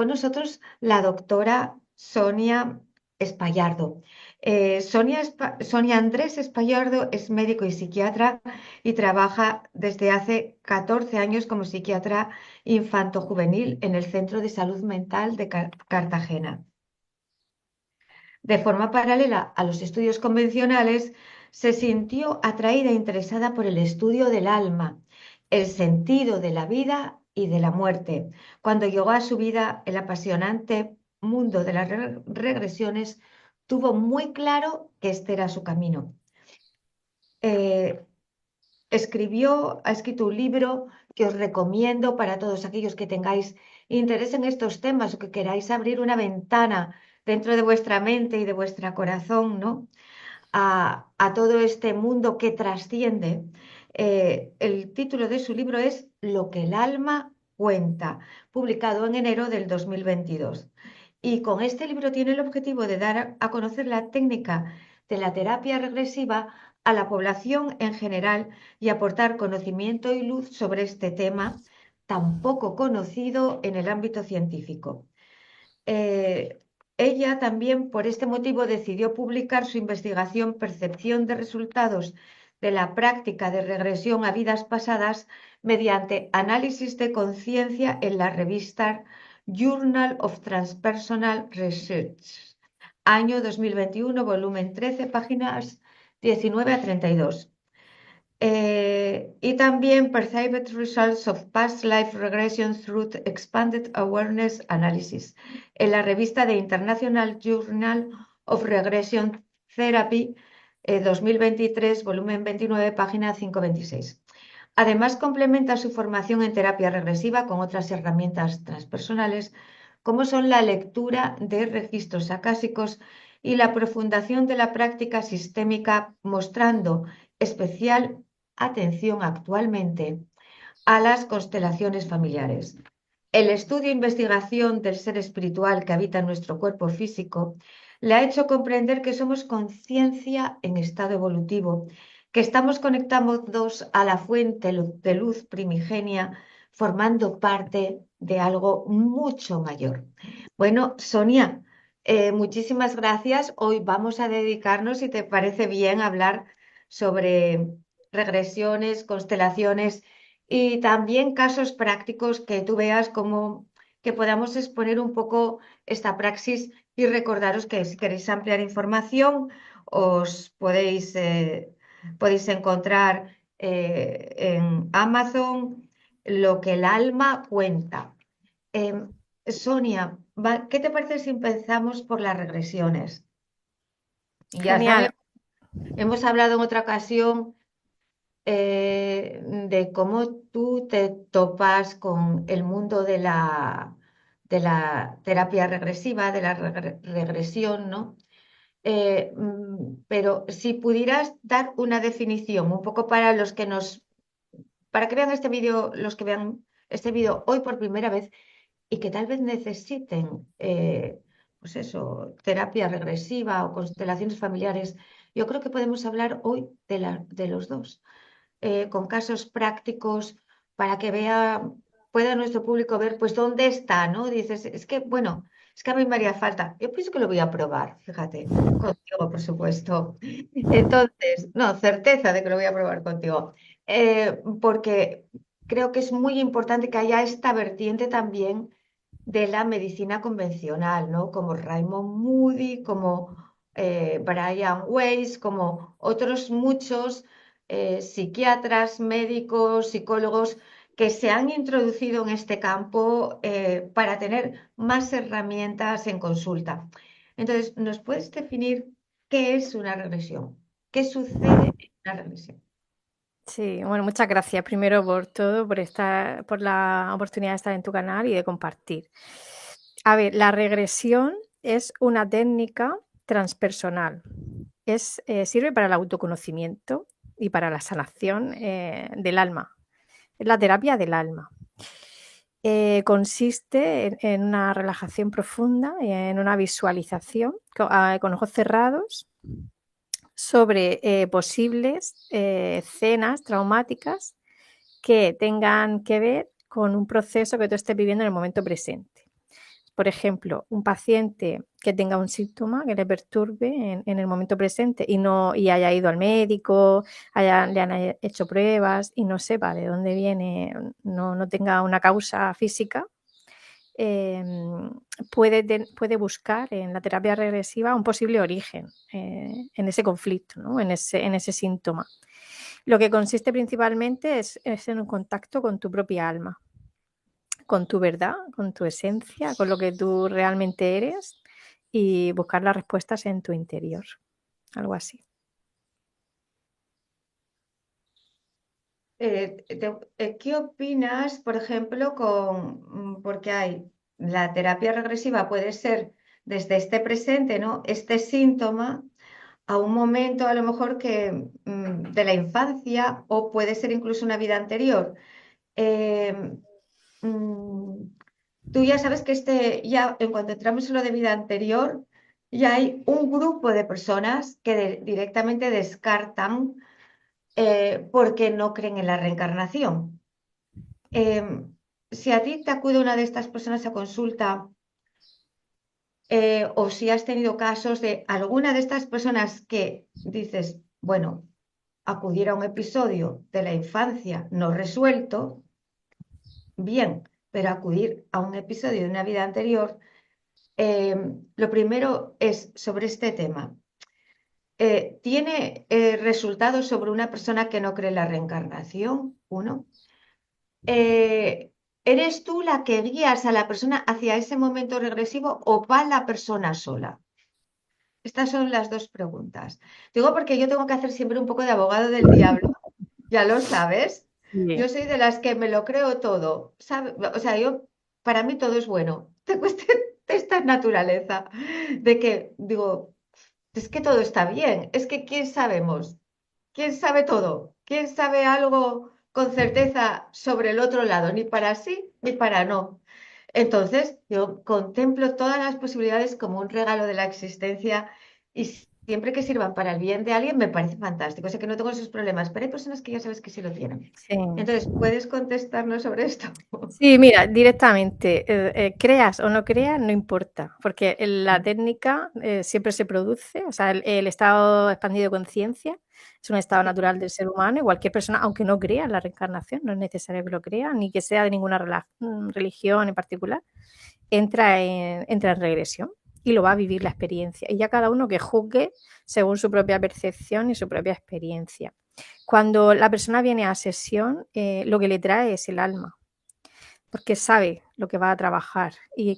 con nosotros la doctora Sonia Espallardo. Sonia Andrés Espallardo es médico y psiquiatra y trabaja desde hace 14 años como psiquiatra infanto-juvenil en el Centro de Salud Mental de Cartagena. De forma paralela a los estudios convencionales, se sintió atraída e interesada por el estudio del alma, el sentido de la vida y de la muerte. Cuando llegó a su vida el apasionante mundo de las regresiones, tuvo muy claro que este era su camino. Eh, ha escrito un libro que os recomiendo para todos aquellos que tengáis interés en estos temas o que queráis abrir una ventana dentro de vuestra mente y de vuestro corazón, ¿no? A todo este mundo que trasciende. El título de su libro es Lo que el alma cuenta, publicado en enero del 2022. Y con este libro tiene el objetivo de dar a conocer la técnica de la terapia regresiva a la población en general y aportar conocimiento y luz sobre este tema tan poco conocido en el ámbito científico. Eh, Ella también por este motivo decidió publicar su investigación Percepción de resultados de la práctica de regresión a vidas pasadas mediante análisis de conciencia en la revista Journal of Transpersonal Research, año 2021, volumen 13, páginas 19 a 32. Y también Perceived Results of Past Life Regression Through Expanded Awareness Analysis en la revista de International Journal of Regression Therapy 2023, volumen 29, página 526. Además, complementa su formación en terapia regresiva con otras herramientas transpersonales, como son la lectura de registros acásicos y la profundación de la práctica sistémica, mostrando especial atención actualmente a las constelaciones familiares. El estudio e investigación del ser espiritual que habita en nuestro cuerpo físico le ha hecho comprender que somos conciencia en estado evolutivo, que estamos conectados a la fuente de luz primigenia, formando parte de algo mucho mayor. Bueno, Sonia, muchísimas gracias. Hoy vamos a dedicarnos, si te parece bien, a hablar sobre regresiones, constelaciones y también casos prácticos que tú veas como que podamos exponer un poco esta praxis y recordaros que si queréis ampliar información os podéis encontrar en Amazon Lo que el alma cuenta. Sonia, ¿qué te parece si empezamos por las regresiones? Ya Genial. sabes, hemos hablado en otra ocasión de cómo tú te topas con el mundo de la terapia regresiva, de la regresión, ¿no? Pero si pudieras dar una definición un poco para los que para que vean este vídeo, los que vean este vídeo hoy por primera vez y que tal vez necesiten, pues eso, terapia regresiva o constelaciones familiares, yo creo que podemos hablar hoy de los dos con casos prácticos para que pueda nuestro público ver pues dónde está, ¿no? Dices, es que, bueno, es que a mí me haría falta. Yo pienso que lo voy a probar, fíjate, contigo, por supuesto. Entonces, no, certeza de que lo voy a probar contigo. Porque creo que es muy importante que haya esta vertiente también de la medicina convencional, ¿no? Como Raymond Moody, como Brian Weiss, como otros muchos psiquiatras, médicos, psicólogos que se han introducido en este campo para tener más herramientas en consulta. Entonces, ¿nos puedes definir qué es una regresión? ¿Qué sucede en una regresión? Sí, bueno, muchas gracias primero por todo, por la oportunidad de estar en tu canal y de compartir. A ver, la regresión es una técnica transpersonal. Sirve para el autoconocimiento y para la sanación del alma. Es la terapia del alma. Consiste en una relajación profunda y en una visualización con ojos cerrados sobre posibles escenas traumáticas que tengan que ver con un proceso que tú estés viviendo en el momento presente. por ejemplo, un paciente que tenga un síntoma que le perturbe en el momento presente y haya ido al médico, le han hecho pruebas y no sepa de dónde viene, no tenga una causa física, puede buscar en la terapia regresiva un posible origen en ese conflicto, ¿no? en ese síntoma. Lo que consiste principalmente es en un contacto con tu propia alma, con tu verdad, con tu esencia, con lo que tú realmente eres y buscar las respuestas en tu interior, algo así. ¿Qué opinas, por ejemplo, porque la terapia regresiva puede ser desde este presente, ¿no? Este síntoma a un momento a lo mejor de la infancia o puede ser incluso una vida anterior. Eh, mm, Tú ya sabes que ya en cuanto entramos en lo de vida anterior, ya hay un grupo de personas que directamente descartan porque no creen en la reencarnación. Si a ti te acude una de estas personas a consulta, o si has tenido casos de alguna de estas personas que dices, bueno, acudir a un episodio de la infancia no resuelto, bien, pero acudir a un episodio de una vida anterior, eh, lo primero es sobre este tema. ¿Tiene resultados sobre una persona que no cree en la reencarnación? Uno. ¿Eres tú la que guías a la persona hacia ese momento regresivo o va la persona sola? Estas son las dos preguntas. Digo porque yo tengo que hacer siempre un poco de abogado del diablo, ya lo sabes. Sí. Yo soy de las que me lo creo todo, O sea, para mí todo es bueno. Tengo esta naturaleza de que digo, es que todo está bien, es que ¿quién sabemos? ¿Quién sabe todo? ¿Quién sabe algo con certeza sobre el otro lado? Ni para sí ni para no. Entonces, yo contemplo todas las posibilidades como un regalo de la existencia y siempre que sirvan para el bien de alguien me parece fantástico. O sea que no tengo esos problemas, pero hay personas que ya sabes que sí lo tienen. Sí. Entonces, ¿puedes contestarnos sobre esto? Sí, mira, directamente, creas o no creas, no importa, porque la técnica siempre se produce, o sea, el estado expandido de conciencia es un estado natural del ser humano y cualquier persona, aunque no crea en la reencarnación, no es necesario que lo crea, ni que sea de ninguna religión en particular, entra en regresión y lo va a vivir la experiencia. Y ya cada uno que juzgue según su propia percepción y su propia experiencia. Cuando la persona viene a sesión, lo que le trae es el alma, porque sabe lo que va a trabajar y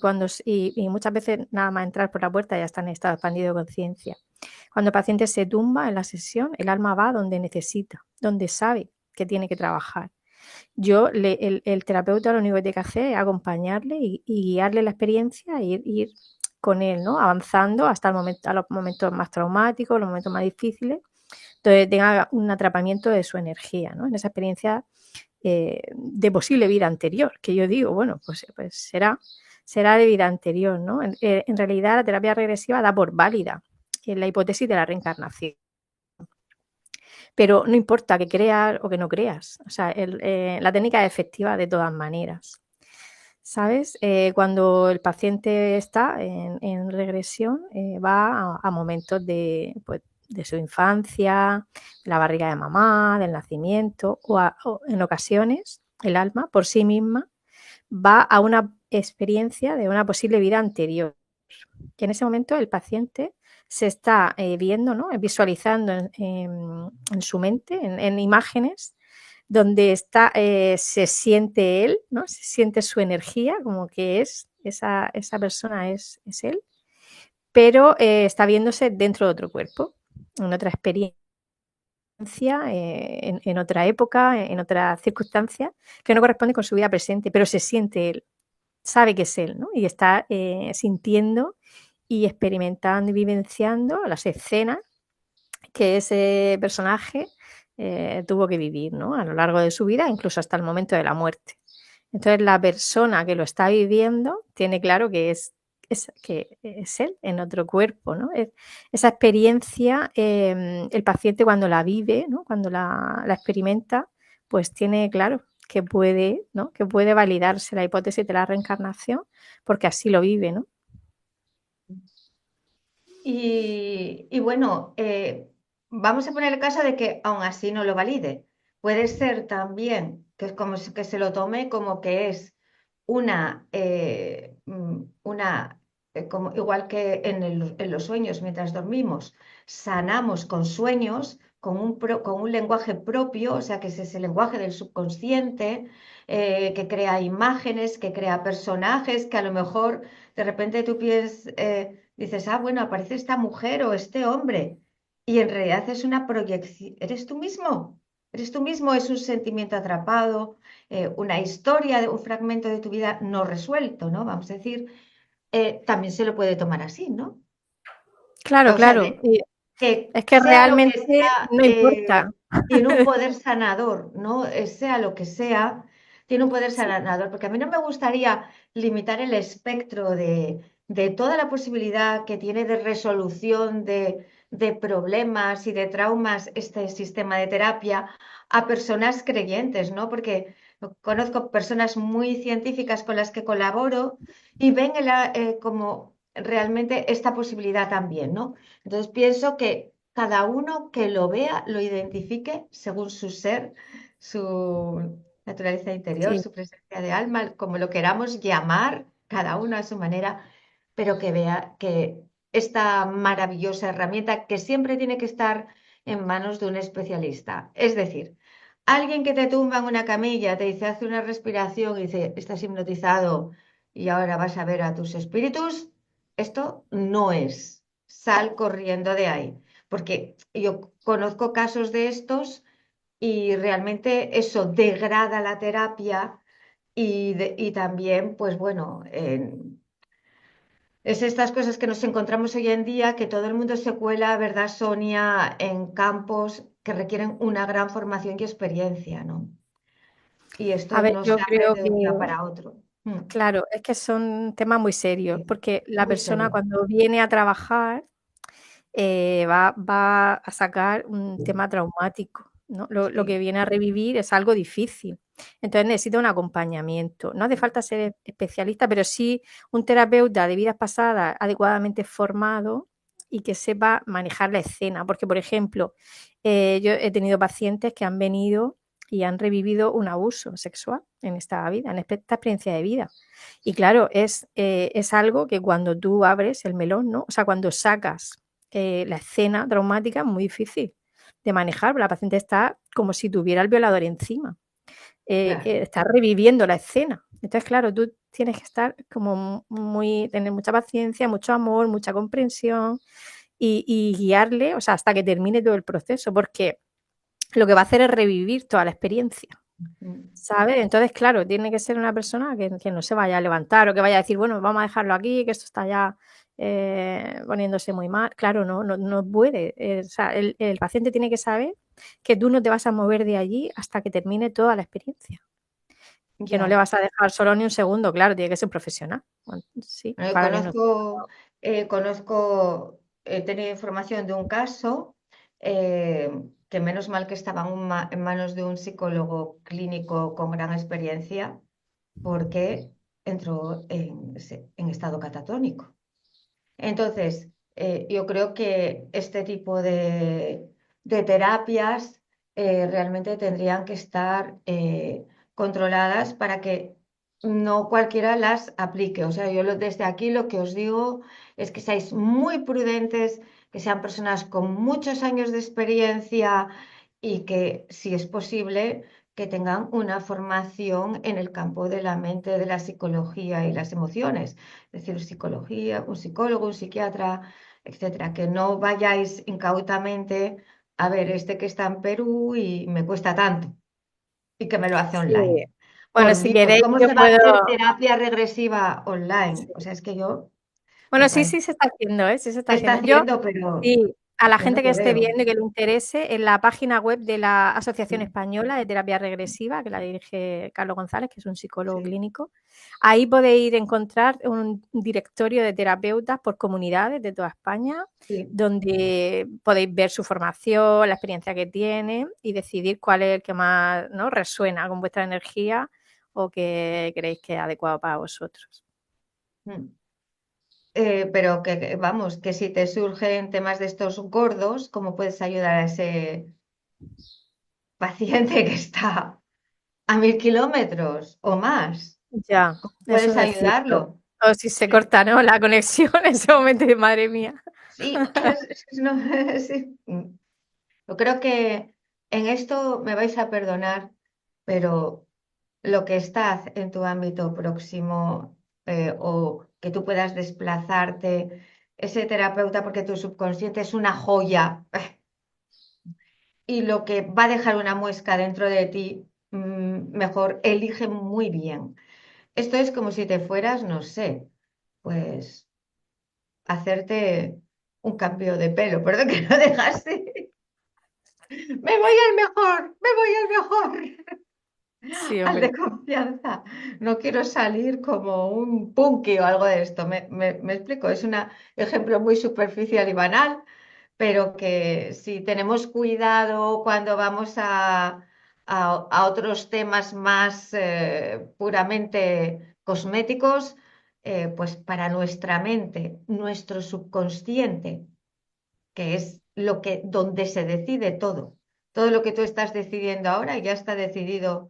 muchas veces nada más entrar por la puerta ya está en estado expandido de conciencia. Cuando el paciente se tumba en la sesión, el alma va donde necesita, donde sabe que tiene que trabajar. El terapeuta lo único que tiene que hacer es acompañarle y guiarle la experiencia e ir con él, ¿no? Avanzando hasta a los momentos más traumáticos, los momentos más difíciles, entonces tenga un atrapamiento de su energía, ¿no? En esa experiencia de posible vida anterior, que yo digo, bueno, pues será de vida anterior, ¿no? En realidad la terapia regresiva da por válida la hipótesis de la reencarnación. Pero no importa que creas o que no creas, o sea, la técnica es efectiva de todas maneras. ¿Sabes? Cuando el paciente está en regresión, va a momentos pues, de su infancia, de la barriga de mamá, del nacimiento, o en ocasiones el alma por sí misma va a una experiencia de una posible vida anterior, que en ese momento el paciente se está viendo, ¿no? Visualizando en su mente, en imágenes, donde se siente él, ¿no? Se siente su energía, como que esa persona es él, pero está viéndose dentro de otro cuerpo, en otra experiencia, en otra época, en otra circunstancia, que no corresponde con su vida presente, pero se siente él, sabe que es él, ¿no? Y está sintiendo y experimentando y vivenciando las escenas que ese personaje tuvo que vivir, ¿no? A lo largo de su vida, incluso hasta el momento de la muerte. Entonces, la persona que lo está viviendo tiene claro que que es él en otro cuerpo, ¿no? Esa experiencia, el paciente cuando la vive, ¿no? Cuando la experimenta, pues tiene claro que puede, ¿no? Que puede validarse la hipótesis de la reencarnación porque así lo vive, ¿no? Y bueno, vamos a poner el caso de que aún así no lo valide. Puede ser también que es como que se lo tome como que es como, igual que en los sueños mientras dormimos, sanamos con sueños, con un lenguaje propio, o sea, que es ese lenguaje del subconsciente, que crea imágenes, que crea personajes, que a lo mejor de repente tú dices, ah, bueno, aparece esta mujer o este hombre, y en realidad es una proyección, eres tú mismo, es un sentimiento atrapado, una historia, un fragmento de tu vida no resuelto, ¿no? Vamos a decir, también se lo puede tomar así, ¿no? Claro, O sea, claro. Y que es que sea lo que realmente sea, no importa. tiene un poder sanador, ¿no? Sea lo que sea, tiene un poder Sí, sanador, porque a mí no me gustaría limitar el espectro de toda la posibilidad que tiene de resolución de problemas y de traumas este sistema de terapia a personas creyentes, ¿no? Porque conozco personas muy científicas con las que colaboro y ven como realmente esta posibilidad también, ¿no? Entonces pienso que cada uno que lo vea, lo identifique según su ser, su naturaleza interior, sí. su presencia de alma, como lo queramos llamar, cada uno a su manera, pero que vea que esta maravillosa herramienta que siempre tiene que estar en manos de un especialista. Es decir, alguien que te tumba en una camilla, te dice, hace una respiración y dice, estás hipnotizado y ahora vas a ver a tus espíritus, esto no es. Sal corriendo de ahí. Porque yo conozco casos de estos y realmente eso degrada la terapia y también, pues bueno, es estas cosas que nos encontramos hoy en día, que todo el mundo se cuela, ¿verdad, Sonia?, en campos que requieren una gran formación y experiencia, ¿no? Y A esto ver, no yo se creo aprende que, de un día para otro. claro, es que son temas muy serios, Sí, porque la muy persona serio. cuando viene a trabajar va a sacar un tema traumático, ¿no? Lo que Sí, viene a revivir es algo difícil. Entonces necesita un acompañamiento. No hace falta ser especialista, pero sí un terapeuta de vidas pasadas adecuadamente formado y que sepa manejar la escena. Porque, por ejemplo, yo he tenido pacientes que han venido y han revivido un abuso sexual en esta vida, en esta experiencia de vida. Y claro, es algo que cuando tú abres el melón, ¿no? O sea, cuando sacas la escena traumática es muy difícil de manejar, la paciente está como si tuviera el violador encima, claro. está reviviendo la escena. Entonces, claro, tú tienes que estar como tener mucha paciencia, mucho amor, mucha comprensión y guiarle, o sea, hasta que termine todo el proceso, porque lo que va a hacer es revivir toda la experiencia. Mm, ¿Sabes? Entonces, claro, tiene que ser una persona que no se vaya a levantar o que vaya a decir, bueno, vamos a dejarlo aquí, que esto está ya poniéndose muy mal. Claro, no puede. O sea, el paciente tiene que saber que tú no te vas a mover de allí hasta que termine toda la experiencia. Que no le ya. vas a dejar solo ni un segundo, claro, tiene que ser un profesional. Bueno, sí, Bueno, para que no. he tenido información de un caso que menos mal que estaba en manos de un psicólogo clínico con gran experiencia porque entró en estado catatónico. Entonces, yo creo que este tipo de terapias realmente tendrían que estar controladas para que no cualquiera las aplique. O sea, desde aquí lo que os digo es que seáis muy prudentes, que sean personas con muchos años de experiencia y que, si es posible, que tengan una formación en el campo de la mente, de la psicología y las emociones, es decir, psicología, un psicólogo, un psiquiatra, etcétera, que no vayáis incautamente a ver este que está en Perú y me cuesta tanto y que me lo hace Sí. online. Bueno, Por si Dios, queréis, ¿cómo yo se va a puedo. hacer terapia regresiva online? Sí. O sea, es que yo me Bueno, sí, parece sí se está haciendo, ¿eh? Sí se está que está haciendo. Yo, haciendo, pero sí, a la yo no gente que lo esté veo. viendo y que le interese, en la página web de la Asociación Española de Terapia Regresiva, que la dirige Carlos González, que es un psicólogo Sí, clínico, ahí podéis ir a encontrar un directorio de terapeutas por comunidades de toda España, sí. donde podéis ver su formación, la experiencia que tiene y decidir cuál es el que más, ¿no?, resuena con vuestra energía o que creéis que es adecuado para vosotros. Mm. Pero vamos, que si te surgen temas de estos gordos, ¿cómo puedes ayudar a ese paciente que está a 1000 kilómetros o más? Ya, ¿Cómo eso puedes es cierto. ayudarlo? O si se corta, ¿no?, la conexión en ese momento, de madre mía. Sí, no, sí. Yo creo que en esto me vais a perdonar, pero lo que está en tu ámbito próximo, o que tú puedas desplazarte, ese terapeuta, porque tu subconsciente es una joya y lo que va a dejar una muesca dentro de ti, mejor elige muy bien. Esto es como si te fueras, no sé, pues hacerte un cambio de pelo, perdón que no dejaste. Me voy al mejor, me voy al mejor. Sí, Al de hombre. confianza. No quiero salir como un punky o algo de esto. Me explico, es un ejemplo muy superficial y banal, pero que si tenemos cuidado cuando vamos a otros temas más puramente cosméticos, pues para nuestra mente, nuestro subconsciente, que es lo que, donde se decide todo. Todo lo que tú estás decidiendo ahora ya está decidido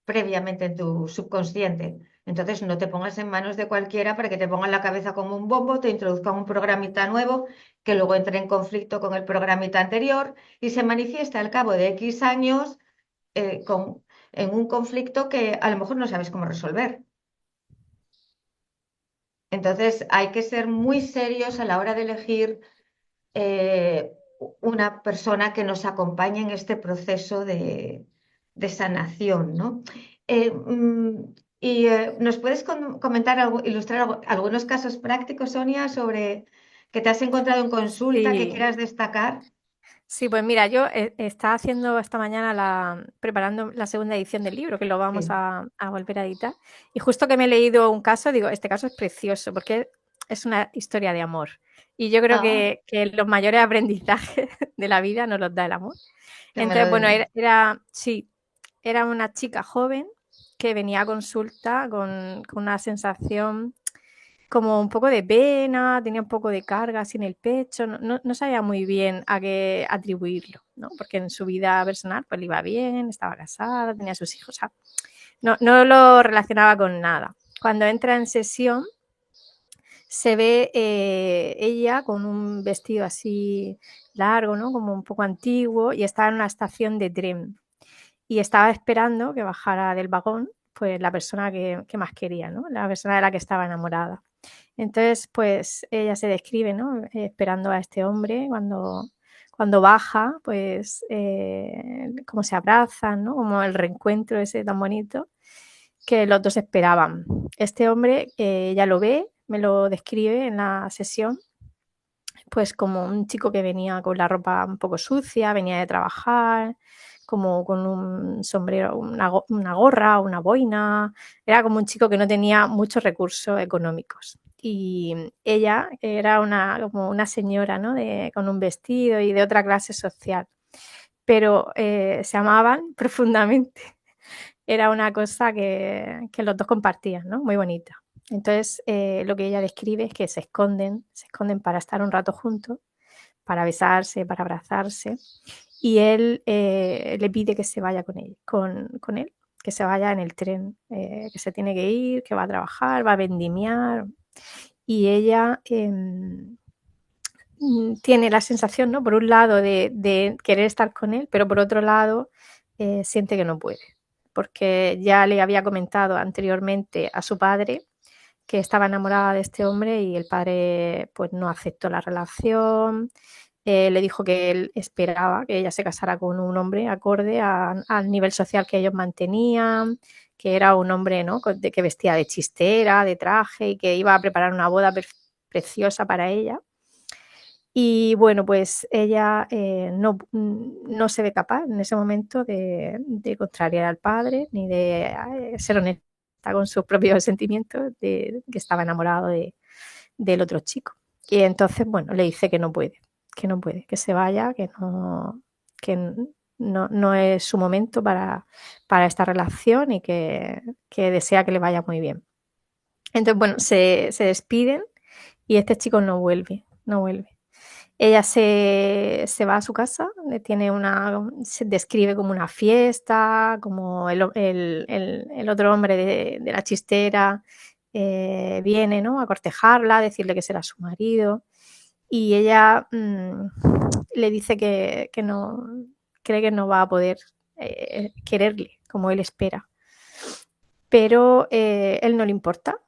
previamente en tu subconsciente. Entonces no te pongas en manos de cualquiera para que te pongan la cabeza como un bombo, te introduzcan un programita nuevo que luego entre en conflicto con el programita anterior y se manifiesta al cabo de X años en un conflicto que a lo mejor no sabes cómo resolver. Entonces hay que ser muy serios a la hora de elegir una persona que nos acompañe en este proceso de sanación, ¿no? ¿Nos puedes comentar, ilustrar algunos casos prácticos, Sonia, sobre que te has encontrado en consulta que Sí, quieras destacar? sí, pues mira, yo estaba haciendo esta mañana preparando la segunda edición del libro, que lo vamos Sí. a volver a editar. Y justo que me he leído un caso, digo, este caso es precioso, porque es una historia de amor. Y yo creo Ah, que los mayores aprendizajes de la vida nos los da el amor. que me lo Entonces, bueno, digas. sí, era una chica joven que venía a consulta con una sensación como un poco de pena, tenía un poco de carga así en el pecho, no sabía muy bien a qué atribuirlo, ¿no? Porque en su vida personal pues le iba bien, estaba casada, tenía sus hijos, o sea, no lo relacionaba con nada. Cuando entra en sesión se ve ella con un vestido así largo, ¿no?, como un poco antiguo, y estaba en una estación de tren y estaba esperando que bajara del vagón pues la persona que más quería, ¿no?, la persona de la que estaba enamorada. Entonces, pues ella se describe, ¿no?, esperando a este hombre cuando baja, pues cómo se abrazan, ¿no?, como el reencuentro ese tan bonito que los dos esperaban. Este hombre, ella lo ve, me lo describe en la sesión, pues como un chico que venía con la ropa un poco sucia, venía de trabajar, como con un sombrero, una gorra, una boina. Era como un chico que no tenía muchos recursos económicos. Y ella era como una señora, ¿no?, con un vestido y de otra clase social. Pero se amaban profundamente. Era una cosa que los dos compartían, ¿no?, muy bonita. Entonces, lo que ella describe es que se esconden para estar un rato juntos, para besarse, para abrazarse, y él le pide que se vaya con él, que se vaya en el tren, que se tiene que ir, que va a trabajar, va a vendimiar, y ella tiene la sensación, ¿no?, por un lado de querer estar con él, pero por otro lado siente que no puede, porque ya le había comentado anteriormente a su padre que estaba enamorada de este hombre y el padre pues no aceptó la relación. Le dijo que él esperaba que ella se casara con un hombre acorde al nivel social que ellos mantenían, que era un hombre, ¿no?, que vestía de chistera, de traje y que iba a preparar una boda preciosa para ella. Y bueno, pues ella no se ve capaz en ese momento de contrariar al padre ni de ser honesta con sus propios sentimientos de que estaba enamorado del otro chico. Y entonces, bueno, le dice que no puede, que se vaya, que no es su momento para esta relación y que desea que le vaya muy bien. Entonces, bueno, se despiden y este chico no vuelve, no vuelve. Ella se va a su casa, se describe como una fiesta, como el otro hombre de la chistera viene, ¿no?, a cortejarla, a decirle que será su marido. Y ella le dice que no, cree que no va a poder quererle como él espera. Pero él no le importa,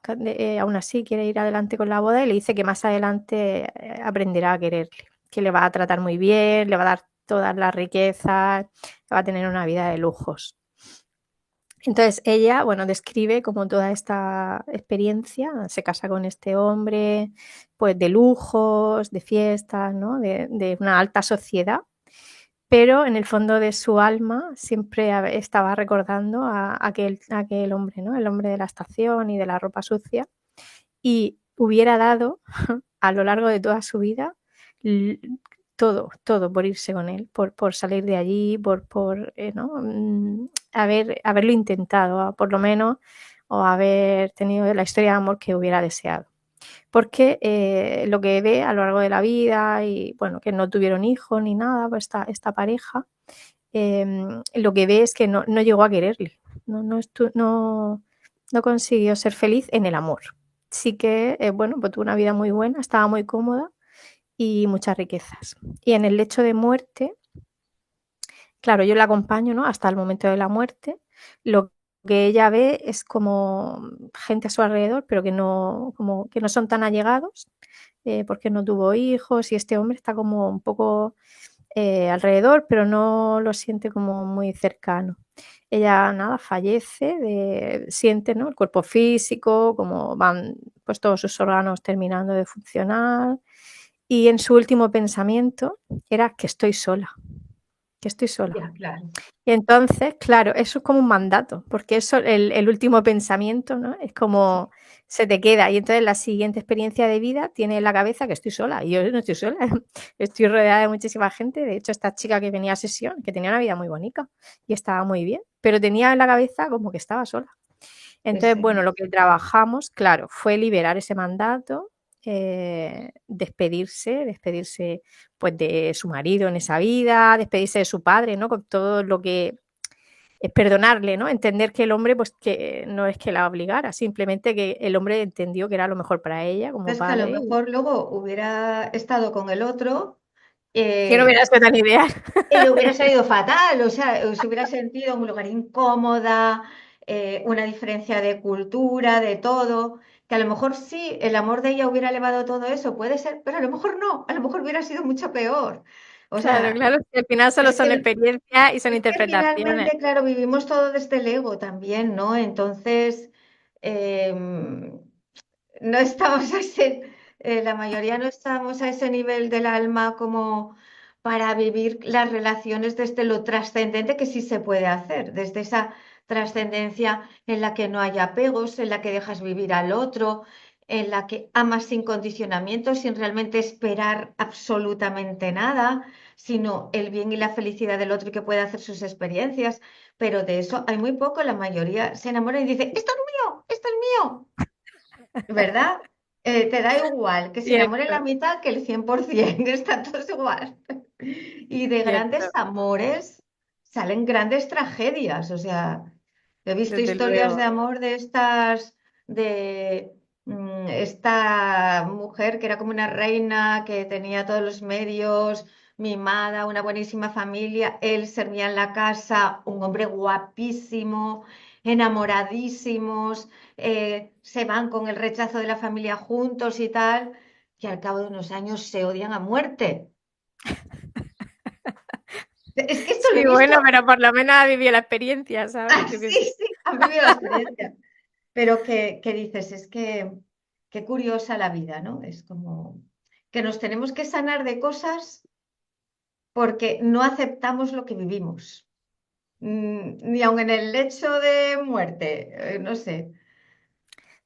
aún así quiere ir adelante con la boda y le dice que más adelante aprenderá a quererle, que le va a tratar muy bien, le va a dar todas las riquezas, va a tener una vida de lujos. Entonces ella, bueno, describe como toda esta experiencia, se casa con este hombre, pues de lujos, de fiestas, ¿no?, de una alta sociedad, pero en el fondo de su alma siempre estaba recordando a aquel hombre, ¿no?, el hombre de la estación y de la ropa sucia, y hubiera dado a lo largo de toda su vida todo, todo por irse con él, por salir de allí, ¿no?, haberlo intentado, por lo menos, o haber tenido la historia de amor que hubiera deseado. Porque lo que ve a lo largo de la vida, y bueno, que no tuvieron hijos ni nada, pues esta pareja, lo que ve es que no llegó a quererle, no consiguió ser feliz en el amor. Sí que, bueno, pues tuvo una vida muy buena, estaba muy cómoda y muchas riquezas. Y en el lecho de muerte, claro, yo la acompaño, ¿no?, hasta el momento de la muerte. Lo que ella ve es como gente a su alrededor, pero como que no son tan allegados, porque no tuvo hijos, y este hombre está como un poco alrededor, pero no lo siente como muy cercano. Ella, nada, fallece, siente, ¿no?, el cuerpo físico, como van pues todos sus órganos terminando de funcionar, y en su último pensamiento era que estoy sola, que estoy sola. Ya, claro. Y entonces, claro, eso es como un mandato, porque eso, el último pensamiento, ¿no?, es Sí, como se te queda. Y entonces la siguiente experiencia de vida tiene en la cabeza que estoy sola. Y yo no estoy sola, estoy rodeada de muchísima gente. De hecho, esta chica que venía a sesión, que tenía una vida muy bonita y estaba muy bien, pero tenía en la cabeza como que estaba sola. pues Entonces, bueno, lo que trabajamos, claro, fue liberar ese mandato, despedirse pues de su marido en esa vida, despedirse de su padre, ¿no?, con todo lo que es perdonarle, ¿no?, entender que el hombre, pues que no es que la obligara, simplemente que el hombre entendió que era lo mejor para ella como es que a lo padre, y mejor luego hubiera estado con el otro, que no hubiera sido tan ideal. y le hubiera salido fatal, o sea, se hubiera sentido en un lugar incómoda, una diferencia de cultura, de todo, que a lo mejor sí, el amor de ella hubiera elevado todo eso, puede ser, pero a lo mejor no, a lo mejor hubiera sido mucho peor. O Claro, sea, claro, que al final solo es son que, experiencias y son es que interpretaciones. finalmente, claro, vivimos todo desde el ego también, ¿no? Entonces, em, no estamos a la mayoría no estamos a ese nivel del alma como para vivir las relaciones desde lo trascendente que sí se puede hacer, desde esa trascendencia en la que no hay apegos, en la que dejas vivir al otro, en la que amas sin condicionamientos, sin realmente esperar absolutamente nada, sino el bien y la felicidad del otro y que pueda hacer sus experiencias. Pero de eso hay muy poco, la mayoría se enamora y dice, esto es mío, esto es mío. ¿Verdad? Te da igual que se enamore la Cierto, mitad que el 100%, está todos igual. Y de grandes cierto, amores salen grandes tragedias. O sea, he visto desde historias de luego. amor de estas, de esta mujer que era como una reina, que tenía todos los medios, mimada, una buenísima familia. Él servía en la casa, un hombre guapísimo, enamoradísimos, se van con el rechazo de la familia juntos y tal, y al cabo de unos años se odian a muerte. Es que esto lo he Sí, visto bueno, pero por lo menos ha vivido la experiencia, ¿sabes? Yo qué sé. así, sí, han vivido la experiencia. Pero que dices, es que qué curiosa la vida, ¿no? Es como... que nos tenemos que sanar de cosas porque no aceptamos lo que vivimos. Ni aun en el lecho de muerte, no sé.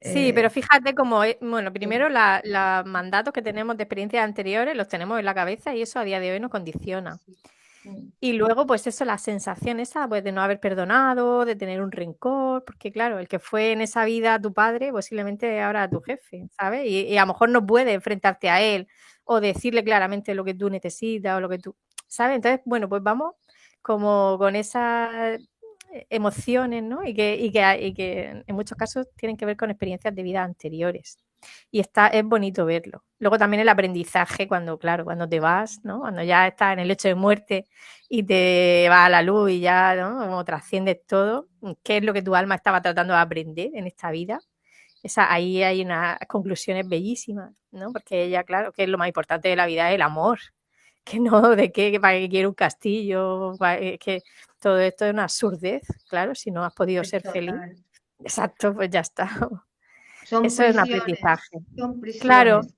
Sí, pero eh, fíjate cómo, bueno, primero sí, los mandatos que tenemos de experiencias anteriores los tenemos en la cabeza y eso a día de hoy nos condiciona. sí, mm, Y luego, pues eso, la sensación esa, pues de no haber perdonado, de tener un rencor, porque claro, el que fue en esa vida tu padre, posiblemente ahora tu jefe, ¿sabes? Y a lo mejor no puedes enfrentarte a él o decirle claramente lo que tú necesitas o lo que tú, ¿sabes? Entonces, bueno, pues vamos como con esas emociones, ¿no? Y que en muchos casos tienen que ver con experiencias de vida anteriores. Y es bonito verlo. Luego también el aprendizaje cuando, claro, cuando te vas, ¿no? Cuando ya estás en el lecho de muerte y te va a la luz y ya, ¿no? Como trasciendes todo, qué es lo que tu alma estaba tratando de aprender en esta vida. Ahí hay unas conclusiones bellísimas, ¿no? Porque ella, claro, que es lo más importante de la vida, es el amor, que no de qué, para qué quiero un castillo, que todo esto es una absurdez, claro, si no has podido ser feliz. total. Exacto, pues ya está. Son Eso es un prisiones, aprendizaje. son Claro, prisiones.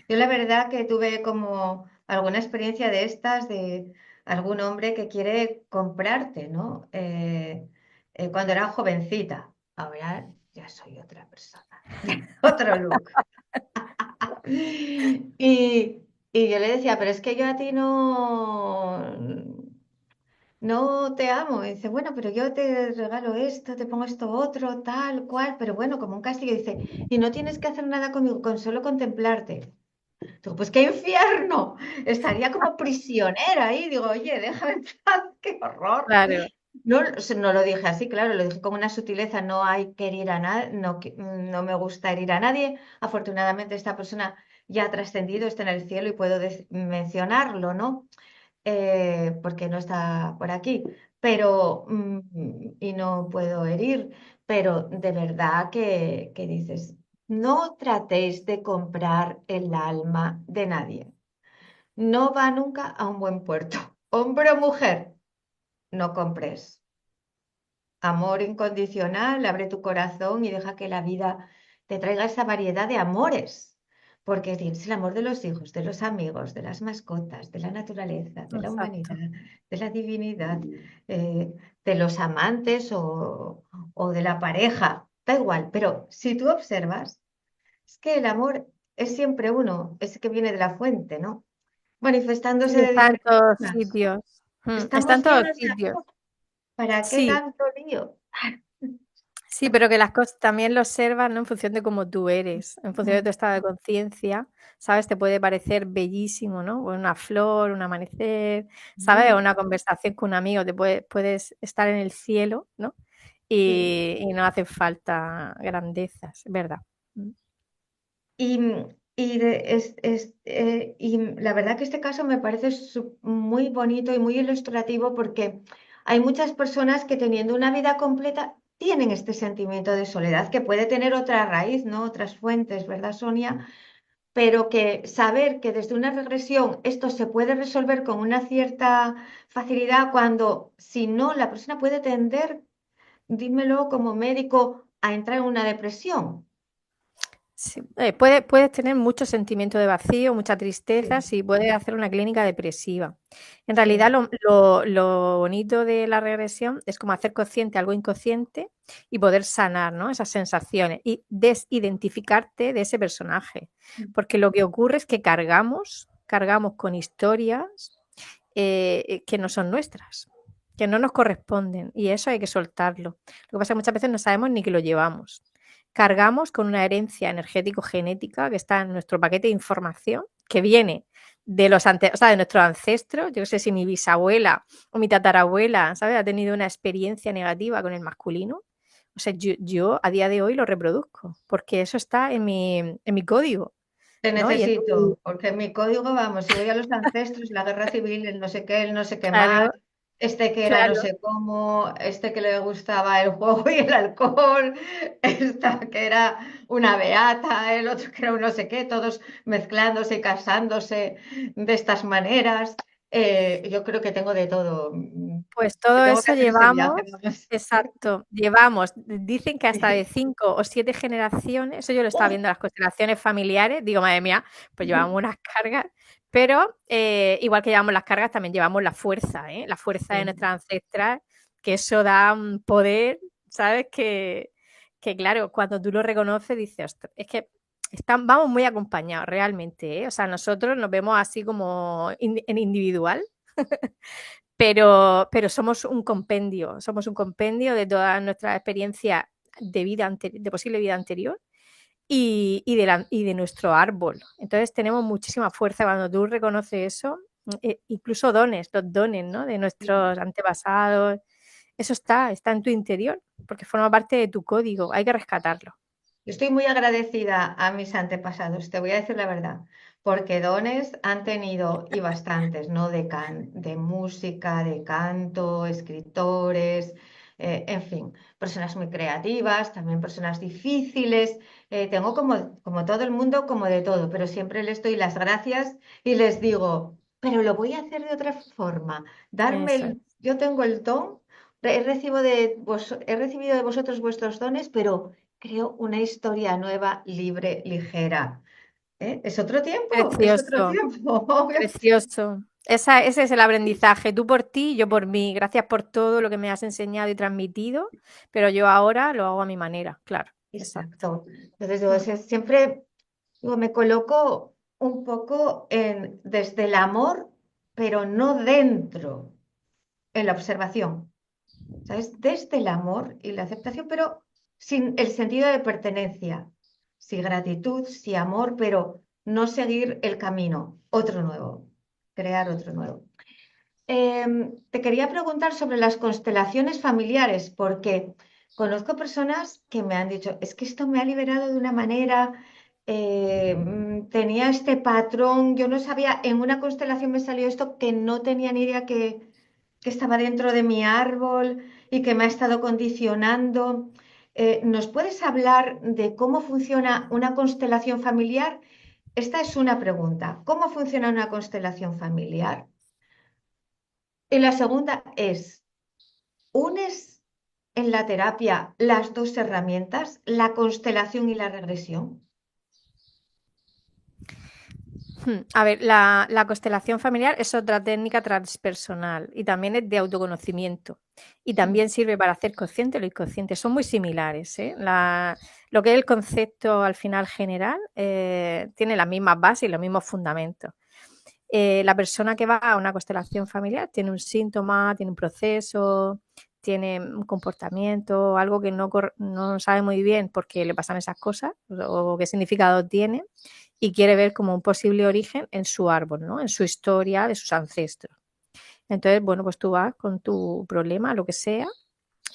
Yo la verdad que tuve como alguna experiencia de estas de algún hombre que quiere comprarte, ¿no? Cuando era jovencita. Ahora ya soy otra persona, otro look. Y yo le decía, pero es que yo a ti no te amo. Y dice, bueno, pero yo te regalo esto, te pongo esto otro, tal cual, pero bueno, como un castigo. Dice, y no tienes que hacer nada conmigo, con solo contemplarte. Digo, pues qué infierno, estaría como prisionera ahí. Digo, oye, déjame en paz, qué horror. claro, No, no lo dije así, claro, lo dije con una sutileza, no hay que herir a nadie, no, no me gusta herir a nadie. Afortunadamente esta persona ya ha trascendido, está en el cielo y puedo mencionarlo, ¿no? Porque no está por aquí, pero, y no puedo herir, pero de verdad que dices, no tratéis de comprar el alma de nadie, no va nunca a un buen puerto. Hombre o mujer, no compres. Amor incondicional, abre tu corazón y deja que la vida te traiga esa variedad de amores, porque tienes el amor de los hijos, de los amigos, de las mascotas, de la naturaleza, de la exacto. humanidad, de la divinidad, eh, de los amantes o de la pareja, da igual, pero si tú observas, es que el amor es siempre uno, es que viene de la fuente, ¿no? Sí, Manifestándose de está en diferentes todos formas. sitios. Está en Estamos todos llenos de sitios. amor, ¿para qué Sí, tanto lío? sí, pero que las cosas también lo observas, ¿no? En función de cómo tú eres, en función de tu estado de conciencia, ¿sabes? Te puede parecer bellísimo, ¿no? O una flor, un amanecer, ¿sabes? O Mm, una conversación con un amigo, puedes estar en el cielo, ¿no? sí. Y no hace falta grandezas, es verdad. Mm. Y, y la verdad que este caso me parece muy bonito y muy ilustrativo porque hay muchas personas que teniendo una vida completa tienen este sentimiento de soledad que puede tener otra raíz, ¿no? Otras fuentes, ¿verdad, Sonia? Pero que saber que desde una regresión esto se puede resolver con una cierta facilidad cuando si no la persona puede tender, dímelo como médico, a entrar en una depresión. Sí, puedes tener mucho sentimiento de vacío, mucha tristeza, Sí, si puedes hacer una clínica depresiva. En realidad, sí. lo bonito de la regresión es como hacer consciente algo inconsciente y poder sanar, ¿no? Esas sensaciones y desidentificarte de ese personaje. Porque lo que ocurre es que cargamos con historias que no son nuestras, que no nos corresponden y eso hay que soltarlo. Lo que pasa es que muchas veces no sabemos ni que lo llevamos. Cargamos con una herencia energético-genética que está en nuestro paquete de información, que viene de o sea, de nuestros ancestros. Yo no sé si mi bisabuela o mi tatarabuela, ¿sabes? Ha tenido una experiencia negativa con el masculino. O sea, yo a día de hoy lo reproduzco, porque eso está en mi código, Te ¿no? necesito, porque en mi código, vamos, si voy a los ancestros, la guerra civil, el no sé qué, el no sé qué más, Claro, este que era no claro, sé cómo, este que le gustaba el juego y el alcohol, esta que era una beata, el otro que era un no sé qué, todos mezclándose y casándose de estas maneras. Yo creo que tengo de todo. Pues Que todo tengo que eso hacer ese llevamos, viaje, vamos. exacto, llevamos, dicen que hasta de Sí. 5 o 7 generaciones, eso yo lo estaba ¡Uf! viendo en las constelaciones familiares, digo, madre mía, pues llevamos unas cargas, pero igual que llevamos las cargas, también llevamos la fuerza, ¿eh? La fuerza de Sí. nuestras ancestras, que eso da un poder, ¿sabes? Que claro, cuando tú lo reconoces, dices, "Ostras, es que vamos muy acompañados realmente, ¿eh? O sea, nosotros nos vemos así como en individual, pero somos un compendio de toda nuestra experiencia de vida de posible vida anterior y de nuestro árbol. Entonces tenemos muchísima fuerza cuando tú reconoces eso, incluso los dones, ¿no? De nuestros antepasados. Eso está en tu interior, porque forma parte de tu código, hay que rescatarlo. Estoy muy agradecida a mis antepasados, te voy a decir la verdad, porque dones han tenido y bastantes, ¿no? De música, de canto, escritores, en fin, personas muy creativas, también personas difíciles. Tengo como todo el mundo, como de todo, pero siempre les doy las gracias y les digo, pero lo voy a hacer de otra forma. Eso es. Yo tengo el don, he recibido de vosotros vuestros dones, pero creo una historia nueva, libre, ligera. ¿Eh? Es otro Precioso. tiempo. Precioso. Ese es el aprendizaje. Tú por ti, yo por mí. Gracias por todo lo que me has enseñado y transmitido, pero yo ahora lo hago a mi manera. Claro, exacto. Exacto. Entonces, yo Mm. siempre digo, me coloco un poco desde el amor, pero no dentro, en la observación. ¿Sabes? Desde el amor y la aceptación, pero sin el sentido de pertenencia. Sí, gratitud, sí, amor, pero no seguir el camino, otro nuevo, crear otro nuevo. Te quería preguntar sobre las constelaciones familiares, porque conozco personas que me han dicho, es que esto me ha liberado de una manera, tenía este patrón, yo no sabía, en una constelación me salió esto que no tenía ni idea que estaba dentro de mi árbol y que me ha estado condicionando. ¿Nos puedes hablar de cómo funciona una constelación familiar? Esta es una pregunta. ¿Cómo funciona una constelación familiar? Y la segunda es, ¿unes en la terapia las dos herramientas, la constelación y la regresión? A ver, la constelación familiar es otra técnica transpersonal y también es de autoconocimiento y Sí. también sirve para hacer consciente lo inconsciente. Son muy similares, ¿eh? Lo que es el concepto al final general tiene las mismas bases y los mismos fundamentos. La persona que va a una constelación familiar tiene un síntoma, tiene un proceso, tiene un comportamiento, algo que no sabe muy bien por qué le pasan esas cosas o qué significado tiene y quiere ver como un posible origen en su árbol, ¿no? En su historia de sus ancestros. Entonces, bueno, pues tú vas con tu problema, lo que sea,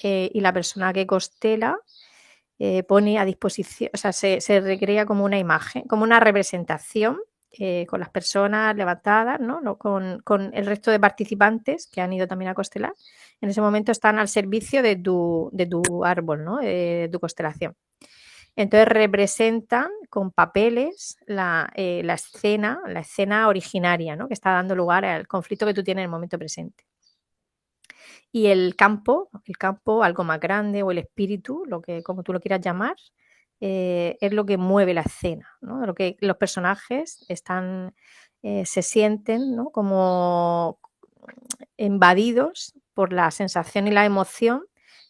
y la persona que constela pone a disposición, o sea, se recrea como una imagen, como una representación con las personas levantadas, ¿no? Con el resto de participantes que han ido también a constelar. En ese momento están al servicio de tu árbol, ¿no? De tu constelación. Entonces representan con papeles la escena originaria, ¿no? Que está dando lugar al conflicto que tú tienes en el momento presente. Y el campo, algo más grande, o el espíritu, lo que, como tú lo quieras llamar, es lo que mueve la escena, ¿no? Lo que los personajes se sienten, ¿no? Como invadidos por la sensación y la emoción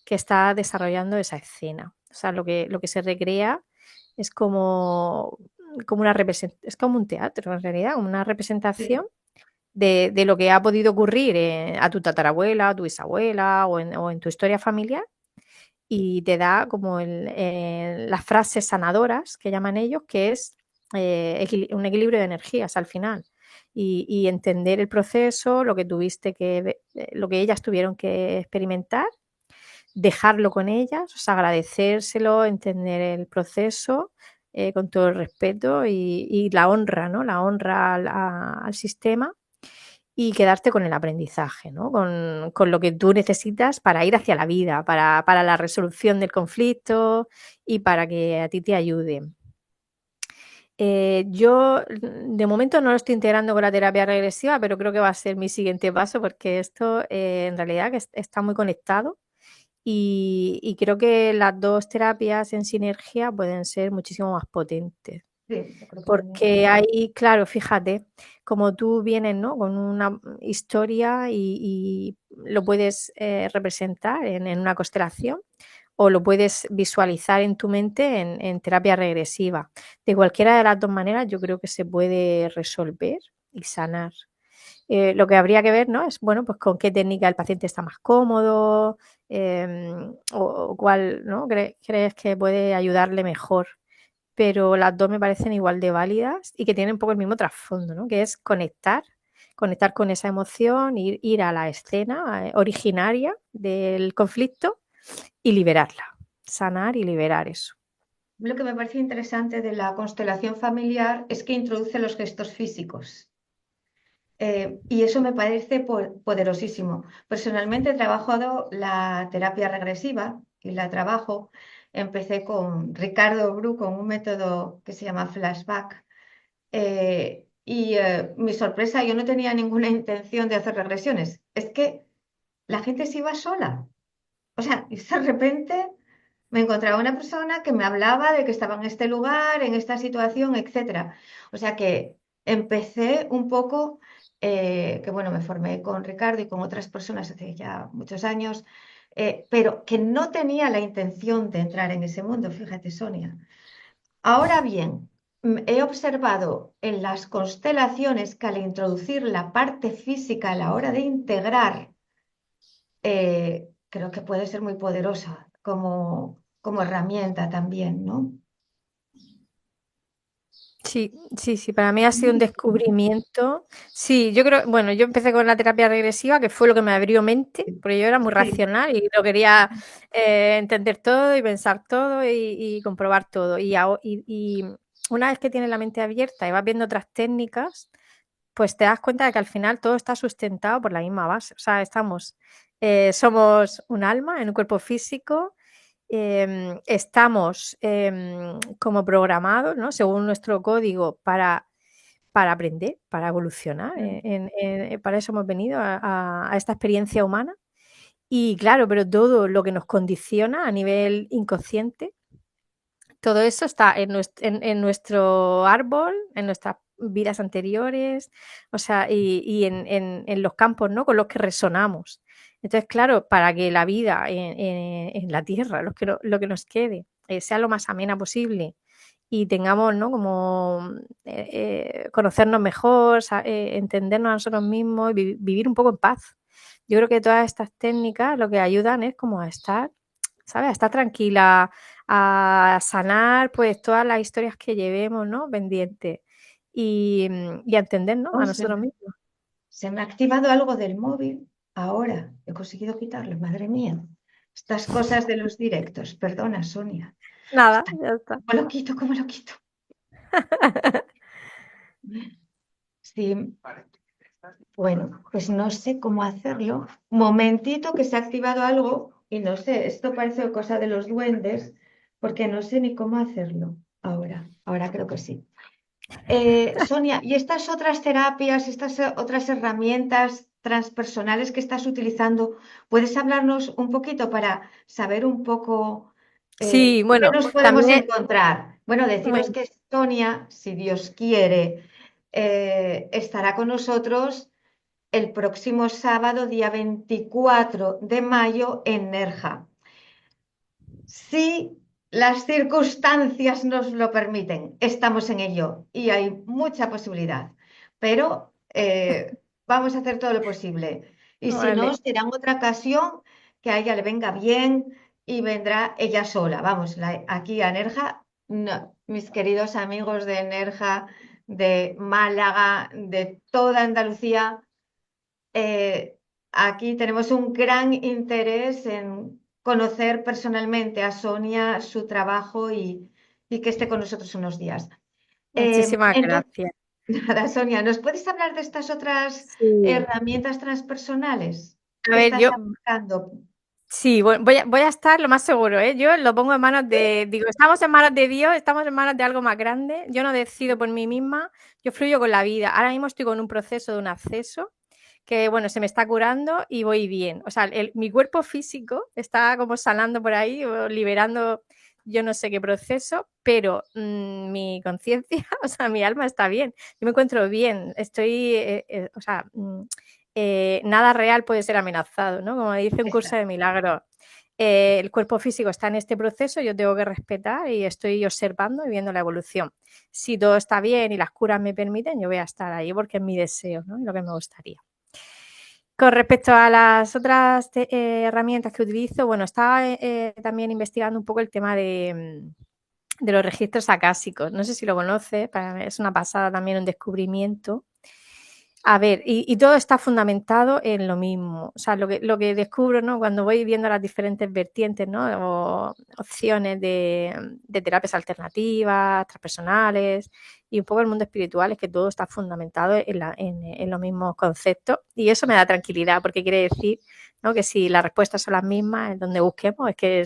que está desarrollando esa escena. O sea, lo que se recrea es como es como un teatro, en realidad, una representación Sí. de lo que ha podido ocurrir a tu tatarabuela, a tu bisabuela o en tu historia familiar y te da como las frases sanadoras que llaman ellos, que es un equilibrio de energías al final. Y entender el proceso, lo que lo que ellas tuvieron que experimentar, dejarlo con ellas, o sea, agradecérselo, entender el proceso con todo el respeto y la honra, ¿no? La honra al sistema y quedarte con el aprendizaje, ¿no? Con lo que tú necesitas para ir hacia la vida, para la resolución del conflicto y para que a ti te ayude. Yo de momento no lo estoy integrando con la terapia regresiva, pero creo que va a ser mi siguiente paso porque esto en realidad que está muy conectado y creo que las dos terapias en sinergia pueden ser muchísimo más potentes. Sí, yo creo que también. Porque ahí, claro, fíjate, como tú vienes, ¿no? Con una historia y lo puedes representar en una constelación o lo puedes visualizar en tu mente en terapia regresiva. De cualquiera de las dos maneras, yo creo que se puede resolver y sanar. Lo que habría que ver, ¿no? Es, bueno, pues con qué técnica el paciente está más cómodo o cuál, ¿no? Crees que puede ayudarle mejor, pero las dos me parecen igual de válidas y que tienen un poco el mismo trasfondo, ¿no? Que es conectar con esa emoción, ir a la escena originaria del conflicto y liberarla, sanar y liberar eso. Lo que me parece interesante de la constelación familiar es que introduce los gestos físicos. Y eso me parece poderosísimo. Personalmente he trabajado la terapia regresiva y la trabajo. Empecé con Ricardo Bru con un método que se llama flashback. Mi sorpresa, yo no tenía ninguna intención de hacer regresiones. Es que la gente se iba sola. O sea, y de repente me encontraba una persona que me hablaba de que estaba en este lugar, en esta situación, etcétera. O sea que empecé un poco, que bueno, me formé con Ricardo y con otras personas hace ya muchos años, pero que no tenía la intención de entrar en ese mundo, fíjate, Sonia. Ahora bien, he observado en las constelaciones que al introducir la parte física a la hora de integrar, creo que puede ser muy poderosa como herramienta también, ¿no? Sí, sí, sí, para mí ha sido un descubrimiento. Sí, yo creo, bueno, yo empecé con la terapia regresiva, que fue lo que me abrió mente, porque yo era muy Sí, racional y lo quería entender todo y pensar todo y comprobar todo. Y una vez que tienes la mente abierta y vas viendo otras técnicas, pues te das cuenta de que al final todo está sustentado por la misma base. O sea, somos un alma en un cuerpo físico, estamos como programados, ¿no? Según nuestro código para aprender, para evolucionar. Para eso hemos venido a esta experiencia humana. Y claro, pero todo lo que nos condiciona a nivel inconsciente, todo eso está en nuestro árbol, en nuestras vidas anteriores, o sea, y en los campos, ¿no? Con los que resonamos. Entonces, claro, para que la vida en la Tierra, lo que nos quede, sea lo más amena posible y tengamos, ¿no? Como conocernos mejor, entendernos a nosotros mismos y vivir un poco en paz. Yo creo que todas estas técnicas lo que ayudan es como a estar, ¿sabes? A estar tranquila, a sanar pues todas las historias que llevemos, ¿no? Pendientes y a entendernos oh, a nosotros mismos. se me ha activado algo del móvil. Ahora he conseguido quitarlo, madre mía. Estas cosas de los directos. Perdona, Sonia. Nada, Está- ya está. ¿Cómo lo quito? ¿Cómo lo quito? Sí, bueno, pues no sé cómo hacerlo. Momentito que se ha activado algo y no sé, esto parece cosa de los duendes porque no sé ni cómo hacerlo ahora. Ahora creo que sí. Sonia, ¿y estas otras terapias, estas otras herramientas transpersonales que estás utilizando, puedes hablarnos un poquito para saber un poco Sí, qué bueno, nos podemos también, encontrar? Bueno, deciros bueno, que Sonia, si Dios quiere, estará con nosotros el próximo sábado, día 24 de mayo, en Nerja. Si las circunstancias nos lo permiten, estamos en ello y hay mucha posibilidad, pero vamos a hacer todo lo posible. Y si no, vale. será en otra ocasión que a ella le venga bien y vendrá ella sola. Vamos, aquí a Nerja, no, mis queridos amigos de Nerja, de Málaga, de toda Andalucía, eh, aquí tenemos un gran interés en conocer personalmente a Sonia, su trabajo y que esté con nosotros unos días. Muchísimas Entonces, gracias. nada, Sonia, ¿nos puedes hablar de estas otras Sí. herramientas transpersonales A que ver, estás aplicando? Sí, voy a estar lo más seguro, ¿eh? Yo lo pongo en manos de, digo, estamos en manos de Dios, estamos en manos de algo más grande. Yo no decido por mí misma, yo fluyo con la vida. Ahora mismo estoy con un proceso de un acceso que, bueno, se me está curando y voy bien. O sea, mi cuerpo físico está como sanando por ahí o liberando yo no sé qué proceso, pero mi conciencia, o sea, mi alma está bien. Yo me encuentro bien, estoy, o sea, nada real puede ser amenazado, ¿no? Como dice un curso de Exacto. milagros. El cuerpo físico está en este proceso, yo tengo que respetar y estoy observando y viendo la evolución. Si todo está bien y las curas me permiten, yo voy a estar ahí porque es mi deseo, ¿no? Y lo que me gustaría. Con respecto a las otras herramientas que utilizo, bueno, estaba también investigando un poco el tema de los registros acásicos. No sé si lo conoces, para mí es una pasada también, un descubrimiento. A ver, y todo está fundamentado en lo mismo. O sea, lo que descubro, ¿no? Cuando voy viendo las diferentes vertientes, ¿no? O opciones de terapias alternativas, transpersonales y un poco el mundo espiritual, es que todo está fundamentado en los mismos conceptos. Y eso me da tranquilidad, porque quiere decir, ¿no? Que si las respuestas son las mismas en donde busquemos, es que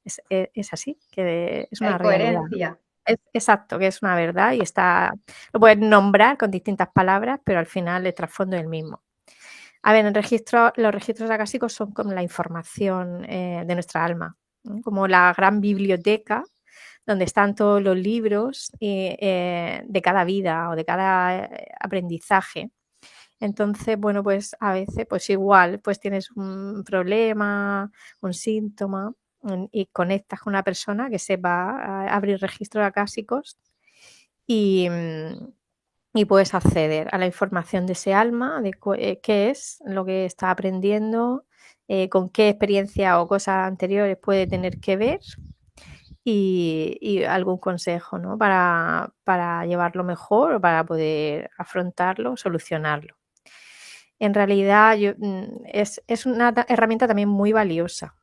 es así, que es una Hay realidad, ¿no? coherencia. Exacto, que es una verdad y lo puedes nombrar con distintas palabras, pero al final el trasfondo es el mismo. A ver, los registros acásicos son como la información de nuestra alma, ¿no? Como la gran biblioteca donde están todos los libros de cada vida o de cada aprendizaje. Entonces, bueno, pues a veces, pues igual, pues tienes un problema, un síntoma y conectas con una persona que sepa abrir registros acásicos y, y puedes acceder a la información de ese alma, de qué es lo que está aprendiendo, con qué experiencia o cosas anteriores puede tener que ver y algún consejo, ¿no? Para llevarlo mejor o para poder afrontarlo, solucionarlo. En realidad es una herramienta también muy valiosa.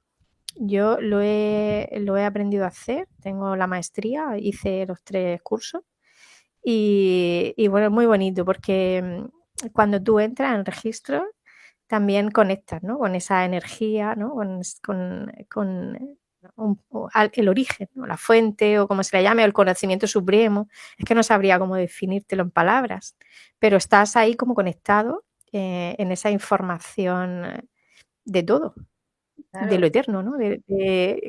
Yo lo he aprendido a hacer, tengo la maestría, hice los 3 cursos y bueno, es muy bonito porque cuando tú entras en el registro también conectas, ¿no? Con esa energía, ¿no? Con el origen, ¿no? La fuente o como se le llame, o el conocimiento supremo. Es que no sabría cómo definírtelo en palabras, pero estás ahí como conectado en esa información de todo, de lo Claro. eterno, ¿no?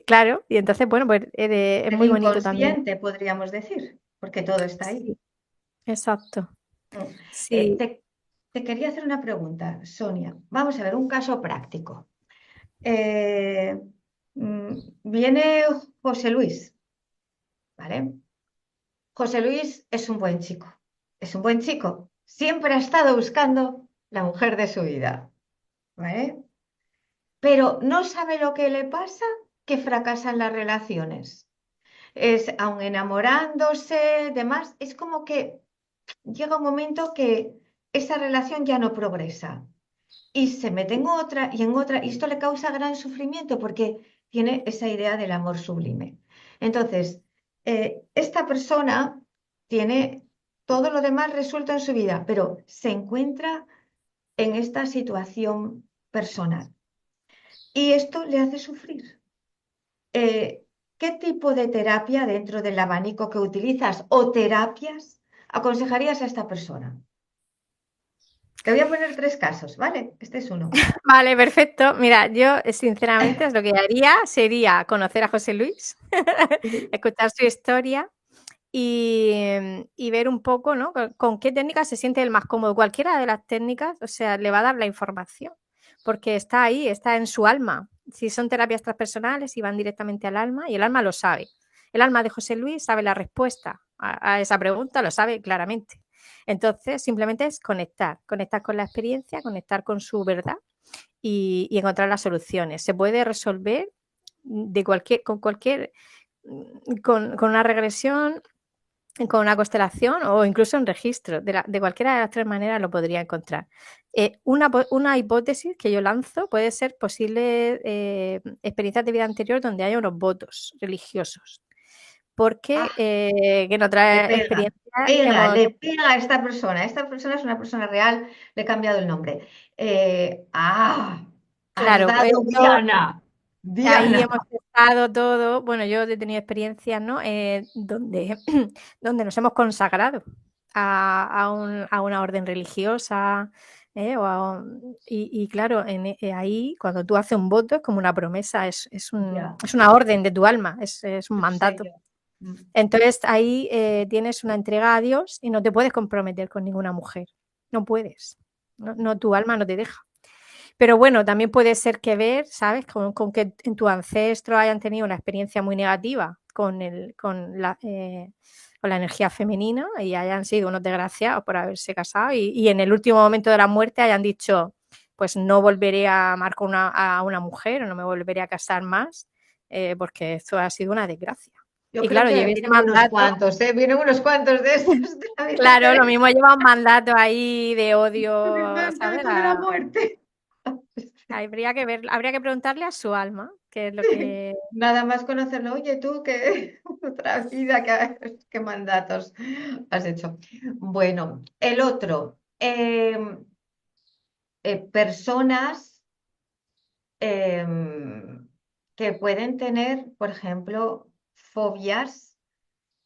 Claro, y entonces, bueno, pues es Del muy bonito también. inconsciente, podríamos decir, porque todo está ahí. Sí, exacto. Mm. Sí, Te quería hacer una pregunta, Sonia. Vamos a ver un caso práctico. Eh, Viene José Luis, ¿vale? José Luis es un buen chico. Es un buen chico. Siempre ha estado buscando la mujer de su vida, ¿vale? Pero no sabe lo que le pasa, que fracasan las relaciones. Aun enamorándose, demás, es como que llega un momento que esa relación ya no progresa y se mete en otra y en otra y esto le causa gran sufrimiento porque tiene esa idea del amor sublime. Entonces, esta persona tiene todo lo demás resuelto en su vida, pero se encuentra en esta situación personal y esto le hace sufrir. ¿Qué tipo de terapia dentro del abanico que utilizas o terapias aconsejarías a esta persona? Te voy a poner 3 casos, ¿vale? Este es uno. vale, perfecto. Mira, yo sinceramente lo que haría sería conocer a José Luis, Sí. escuchar su historia y ver un poco, ¿no? Con qué técnica se siente el más cómodo. Cualquiera de las técnicas, o sea, le va a dar la información, porque está ahí, está en su alma. Si son terapias transpersonales y van directamente al alma, y el alma lo sabe. El alma de José Luis sabe la respuesta a esa pregunta, lo sabe claramente. Entonces, simplemente es conectar con la experiencia, conectar con su verdad y encontrar las soluciones. Se puede resolver con una regresión, con una constelación o incluso en registro. De cualquiera de las 3 maneras lo podría encontrar. Una hipótesis que yo lanzo puede ser posibles experiencias de vida anterior donde haya unos votos religiosos. Porque Ah, que en otras experiencias hemos... le pega a esta persona. Esta persona es una persona real, le he cambiado el nombre. Eh, ah, Has Claro, dado, Diana. Ahí Diana. hemos estado todo, bueno, yo he tenido experiencias, ¿no? Donde, donde nos hemos consagrado a una orden religiosa, y claro, ahí cuando tú haces un voto es como una promesa, Ya, es una orden de tu alma, es un lo sé mandato. yo. Mm. Entonces ahí tienes una entrega a Dios y no te puedes comprometer con ninguna mujer, no puedes, no, tu alma no te deja. Pero bueno, también puede ser que ver, ¿sabes? Con que en tu ancestro hayan tenido una experiencia muy negativa con la energía femenina y hayan sido unos desgraciados por haberse casado y en el último momento de la muerte hayan dicho, pues no volveré a amar a una mujer o no me volveré a casar más, porque esto ha sido una desgracia. Yo Y creo claro, que llevé ese vienen unos mandato, cuantos, ¿eh? Vienen unos cuantos de estos de la claro, lo Virgen, mismo lleva un mandato ahí de la odio, Virgen ¿sabes? de la muerte. Habría que preguntarle a su alma qué es lo que... Nada más conocerlo. Oye, tú, ¿qué otra vida, qué mandatos has hecho? Bueno, el otro, personas que pueden tener, por ejemplo, fobias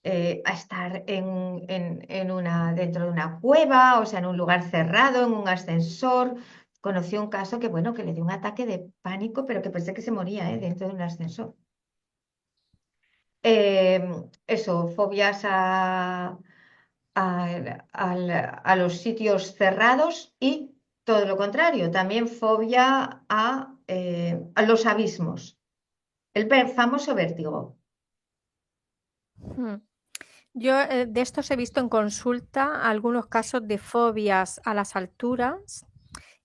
a estar dentro de una cueva, o sea, en un lugar cerrado, en un ascensor. Conocí un caso que, bueno, que le dio un ataque de pánico, pero que pensé que se moría, dentro de un ascensor. Eso, fobias a los sitios cerrados y todo lo contrario, también fobia a los abismos, el famoso vértigo. Hmm. Yo de estos he visto en consulta algunos casos de fobias a las alturas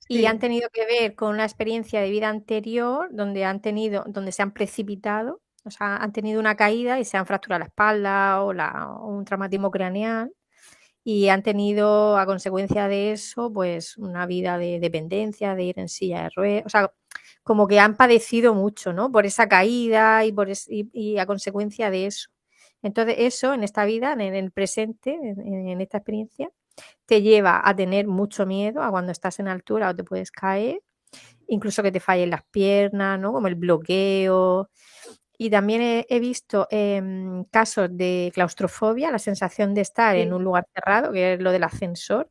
y han Sí. tenido que ver con una experiencia de vida anterior donde se han precipitado, o sea, han tenido una caída y se han fracturado la espalda o un traumatismo craneal y han tenido a consecuencia de eso, pues una vida de dependencia, de ir en silla de ruedas, o sea, como que han padecido mucho, ¿no? Por esa caída y a consecuencia de eso. Entonces, eso en esta vida, en el presente, en esta experiencia, te lleva a tener mucho miedo a cuando estás en altura o te puedes caer, incluso que te fallen las piernas, ¿no? Como el bloqueo. Y también he visto casos de claustrofobia, la sensación de estar en Sí. un lugar cerrado, que es lo del ascensor,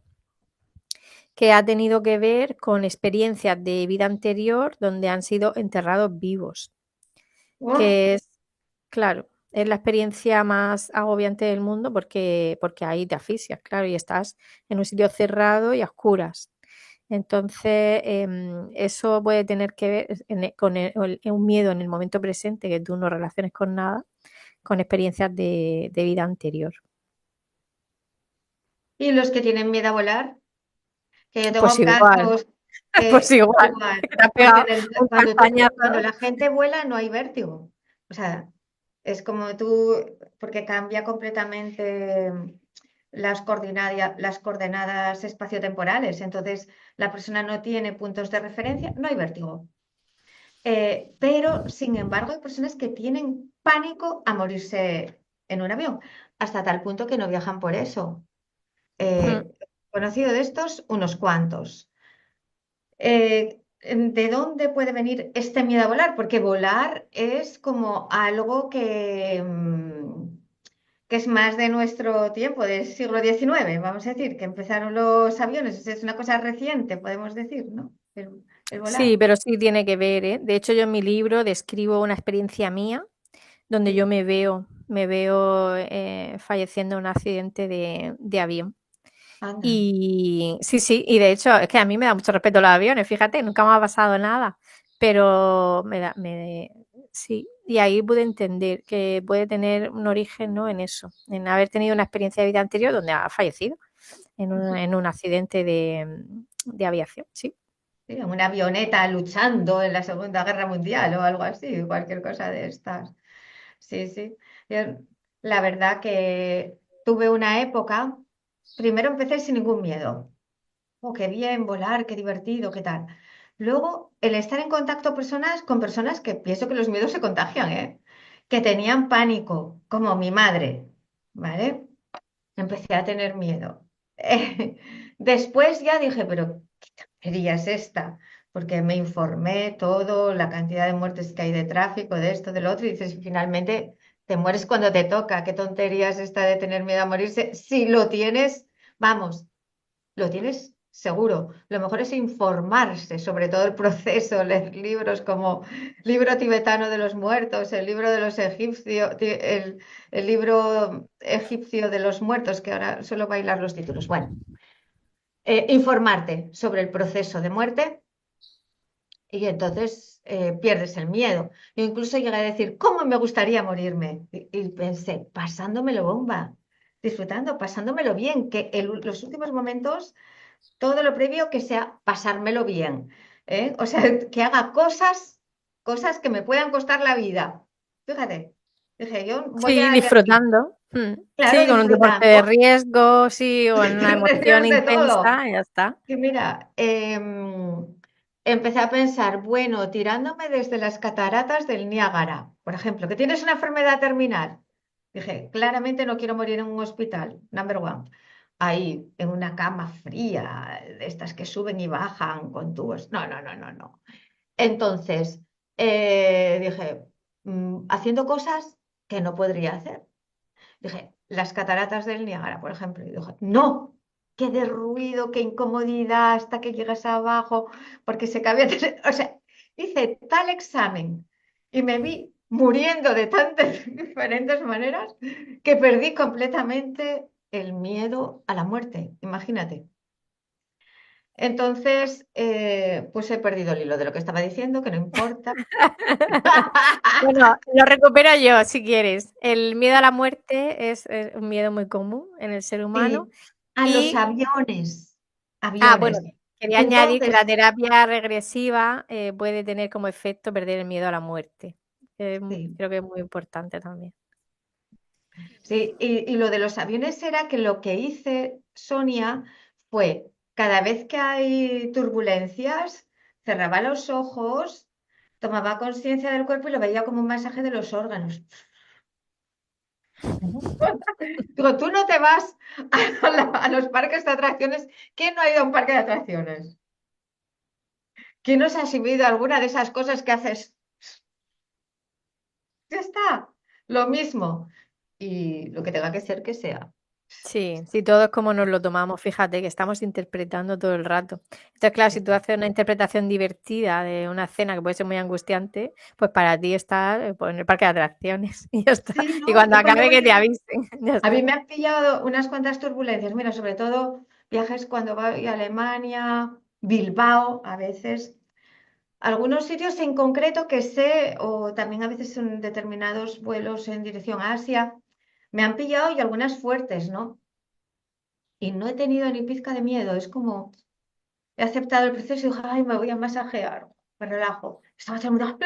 que ha tenido que ver con experiencias de vida anterior donde han sido enterrados vivos, ¡Oh! que es, claro, es la experiencia más agobiante del mundo porque ahí te asfixias, claro, y estás en un sitio cerrado y a oscuras. Entonces, eso puede tener que ver con un miedo en el momento presente que tú no relaciones con nada, con experiencias de vida anterior. Y los que tienen miedo a volar, que yo Pues tengo igual, casos pues que igual, igual, que te has porque pegado un cuando castañazo. la gente vuela no hay vértigo. O sea, es como tú, porque cambia completamente las coordenadas espaciotemporales. Entonces, la persona no tiene puntos de referencia, no hay vértigo. Pero, sin embargo, hay personas que tienen pánico a morirse en un avión, hasta tal punto que no viajan por eso. Mm. Conocido de estos, unos cuantos. ¿De dónde puede venir este miedo a volar? Porque volar es como algo que es más de nuestro tiempo, del siglo XIX, vamos a decir, que empezaron los aviones, es una cosa reciente, podemos decir, ¿no? El Sí, volar. pero sí tiene que ver, ¿eh? De hecho, yo en mi libro describo una experiencia mía donde yo Sí, me veo falleciendo en un accidente de avión. anda. Y sí, sí, y de hecho es que a mí me da mucho respeto los aviones, fíjate, nunca me ha pasado nada, pero sí, y ahí pude entender que puede tener un origen, ¿no? En eso, en haber tenido una experiencia de vida anterior donde ha fallecido en un accidente de aviación, sí. Sí, una avioneta luchando en la Segunda Guerra Mundial o algo así, cualquier cosa de estas. Sí, sí. Yo, la verdad que tuve una época, primero empecé sin ningún miedo. Oh, qué bien volar, qué divertido, qué tal. Luego, el estar en contacto con personas que pienso que los miedos se contagian, ¿eh? Que tenían pánico, como mi madre, ¿vale? Empecé a tener miedo. Después ya dije, pero ¿qué tontería es esta? porque me informé todo, la cantidad de muertes que hay de tráfico, de esto, de lo otro, y dices, finalmente te mueres cuando te toca. ¿Qué tontería es esta de tener miedo a morirse? Si lo tienes, vamos, lo tienes seguro. Lo mejor es informarse sobre todo el proceso, leer libros como Libro tibetano de los muertos, el libro de los egipcios, el libro egipcio de los muertos, que ahora suelo bailar los títulos. Bueno, informarte sobre el proceso de muerte y entonces pierdes el miedo. Yo incluso llegué a decir, ¿cómo me gustaría morirme? Y pensé, pasándomelo bomba, disfrutando, pasándomelo bien, que los últimos momentos todo lo previo que sea pasármelo bien, ¿eh? O sea, que haga cosas que me puedan costar la vida. Fíjate, dije, yo voy Sí, a elegir, disfrutando. claro, Sí, con un deporte de disfrutando, riesgo, sí, o en una emoción de todo. intensa, y ya está. Y mira, empecé a pensar, bueno, tirándome desde las cataratas del Niágara, por ejemplo, que tienes una enfermedad terminal. Dije, claramente no quiero morir en un hospital, number one. Ahí, en una cama fría, de estas que suben y bajan con tubos. No, no, no, no, no. Entonces, dije, haciendo cosas que no podría hacer. Dije, las cataratas del Niágara, por ejemplo. Y dije, no, qué de ruido, qué incomodidad hasta que llegas abajo, porque se cabía. O sea, hice tal examen y me vi muriendo de tantas diferentes maneras que perdí completamente el miedo a la muerte. Imagínate. Entonces, pues he perdido el hilo de lo que estaba diciendo, que no importa. Bueno, lo recupero yo si quieres. El miedo a la muerte es un miedo muy común en el ser humano. Sí, a los Y, aviones, bueno, aviones. quería añadir que la Entonces, terapia regresiva puede tener como efecto perder el miedo a la muerte. sí, Creo que es muy importante también. sí, y lo de los aviones era que lo que hice, Sonia, fue cada vez que hay turbulencias, cerraba los ojos, tomaba conciencia del cuerpo y lo veía como un masaje de los órganos. Digo, tú no te vas a los parques de atracciones. ¿Quién no ha ido a un parque de atracciones? ¿Quién no se ha subido a alguna de esas cosas que haces? Ya está, lo mismo. Y lo que tenga que ser, que sea. Sí, sí, todo es como nos lo tomamos, fíjate que estamos interpretando todo el rato. Entonces, claro, si tú haces una interpretación divertida de una escena que puede ser muy angustiante, pues para ti está pues, en el parque de atracciones y ya está. Sí, Y no, cuando yo cuando acabe que te voy. avisen, ya A mí está. me han pillado unas cuantas turbulencias, mira, sobre todo viajes cuando voy a Alemania, Bilbao, a veces, algunos sitios en concreto que sé, o también a veces en determinados vuelos en dirección a Asia, me han pillado y algunas fuertes, ¿no? Y no he tenido ni pizca de miedo, es como he aceptado el proceso y dije, ay, me voy a masajear, me relajo. Estaba todo el mundo,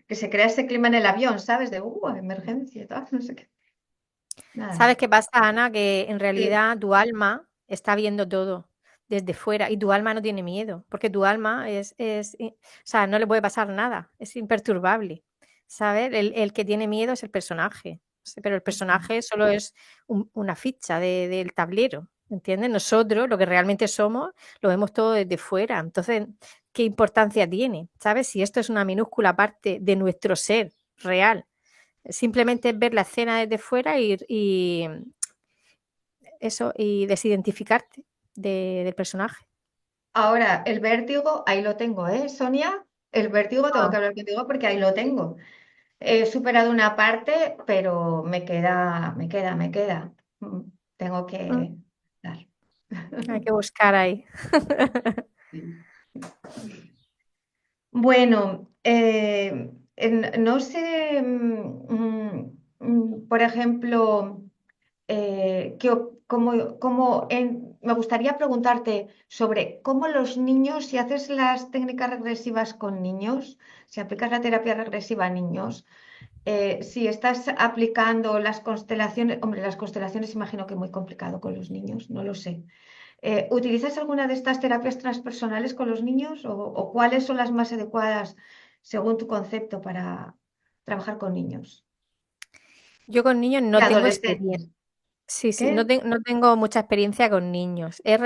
que se crea ese clima en el avión, ¿sabes? De, emergencia y tal, no sé qué. Nada. ¿Sabes qué pasa, Ana? Que en Sí. realidad tu alma está viendo todo desde fuera y tu alma no tiene miedo, porque tu alma o sea, no le puede pasar nada, es imperturbable, ¿sabes? El que tiene miedo es el personaje, sí, pero el personaje solo es una ficha del tablero, ¿entiendes? Nosotros, lo que realmente somos, lo vemos todo desde fuera. Entonces, ¿qué importancia tiene? ¿Sabes? Si esto es una minúscula parte de nuestro ser real. Simplemente es ver la escena desde fuera y eso, y desidentificarte del personaje. Ahora, el vértigo, ahí lo tengo, ¿eh, Sonia? El vértigo tengo Ah. que hablar contigo porque ahí lo tengo. He superado una parte, pero me queda. Tengo Mm, que dar. hay que buscar ahí. Sí. Bueno, no sé, por ejemplo, me gustaría preguntarte sobre cómo los niños, si haces las técnicas regresivas con niños, si aplicas la terapia regresiva a niños, si estás aplicando las constelaciones, hombre, las constelaciones imagino que muy complicado con los niños, no lo sé. ¿Utilizas alguna de estas terapias transpersonales con los niños o cuáles son las más adecuadas según tu concepto para trabajar con niños Yo con niños y no tengo experiencia. adolescentes? Sí, sí, ¿Qué? no tengo mucha experiencia con niños. Se lo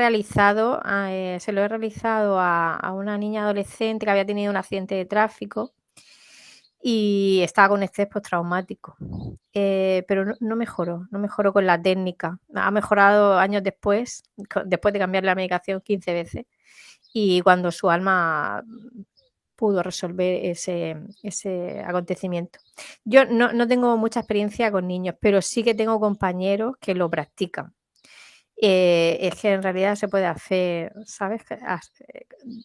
he realizado a una niña adolescente que había tenido un accidente de tráfico y estaba con estrés postraumático. Pero no mejoró, no mejoró con la técnica. Ha mejorado años después, después de cambiar la medicación 15 veces, y cuando su alma pudo resolver ese acontecimiento. Yo no tengo mucha experiencia con niños, pero sí que tengo compañeros que lo practican. Es que en realidad se puede hacer, ¿sabes?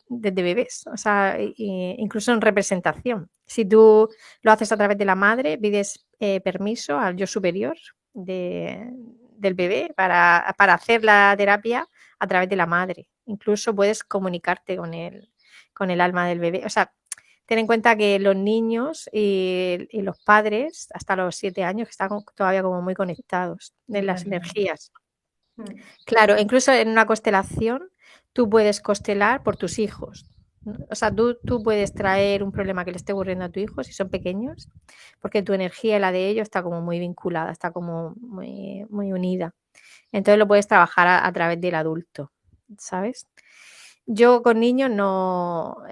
Desde bebés, o sea, incluso en representación. Si tú lo haces a través de la madre, pides permiso al yo superior del bebé para hacer la terapia a través de la madre. Incluso puedes comunicarte con el alma del bebé. O sea, ten en cuenta que los niños y los padres, hasta los 7 años, están todavía como muy conectados en las Verdad. energías. Mm. Claro, incluso en una constelación tú puedes constelar por tus hijos. O sea, tú puedes traer un problema que le esté ocurriendo a tu hijo si son pequeños, porque tu energía y la de ellos está como muy vinculada, está como muy unida. Entonces lo puedes trabajar a través del adulto, ¿sabes? Yo con niños no,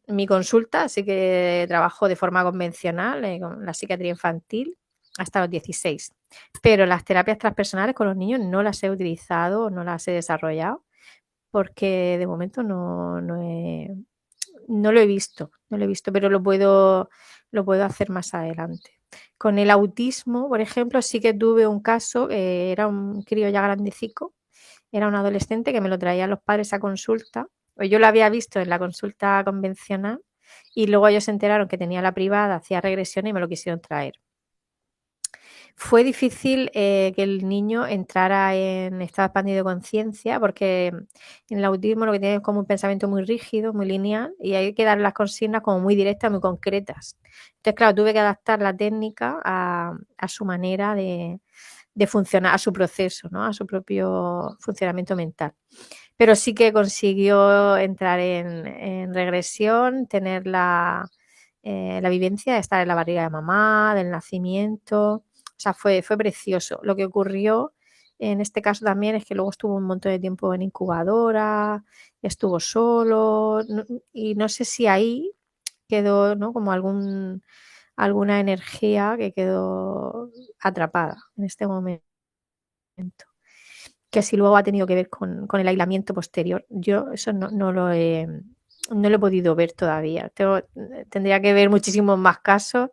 mi consulta sí que trabajo de forma convencional, con la psiquiatría infantil hasta los 16, pero las terapias transpersonales con los niños no las he utilizado, no las he desarrollado, porque de momento no lo he visto, no lo he visto, pero lo puedo hacer más adelante. Con el autismo, por ejemplo, sí que tuve un caso, era un crío ya grandecico, era un adolescente que me lo traían los padres a consulta. Pues yo lo había visto en la consulta convencional y luego ellos se enteraron que tenía la privada, hacía regresión y me lo quisieron traer. Fue difícil que el niño entrara en estado expandido de conciencia porque en el autismo lo que tiene es como un pensamiento muy rígido, muy lineal y hay que dar las consignas como muy directas, muy concretas. Entonces, claro, tuve que adaptar la técnica a su manera de funcionar, a su proceso, ¿no? A su propio funcionamiento mental. Pero sí que consiguió entrar en regresión, tener la vivencia de estar en la barriga de mamá, del nacimiento. O sea, fue precioso. Lo que ocurrió en este caso también es que luego estuvo un montón de tiempo en incubadora, estuvo solo y no sé si ahí quedó, ¿no? Como alguna energía que quedó atrapada en este momento, que si luego ha tenido que ver con el aislamiento posterior. Yo eso no lo he podido ver todavía. Tendría que ver muchísimos más casos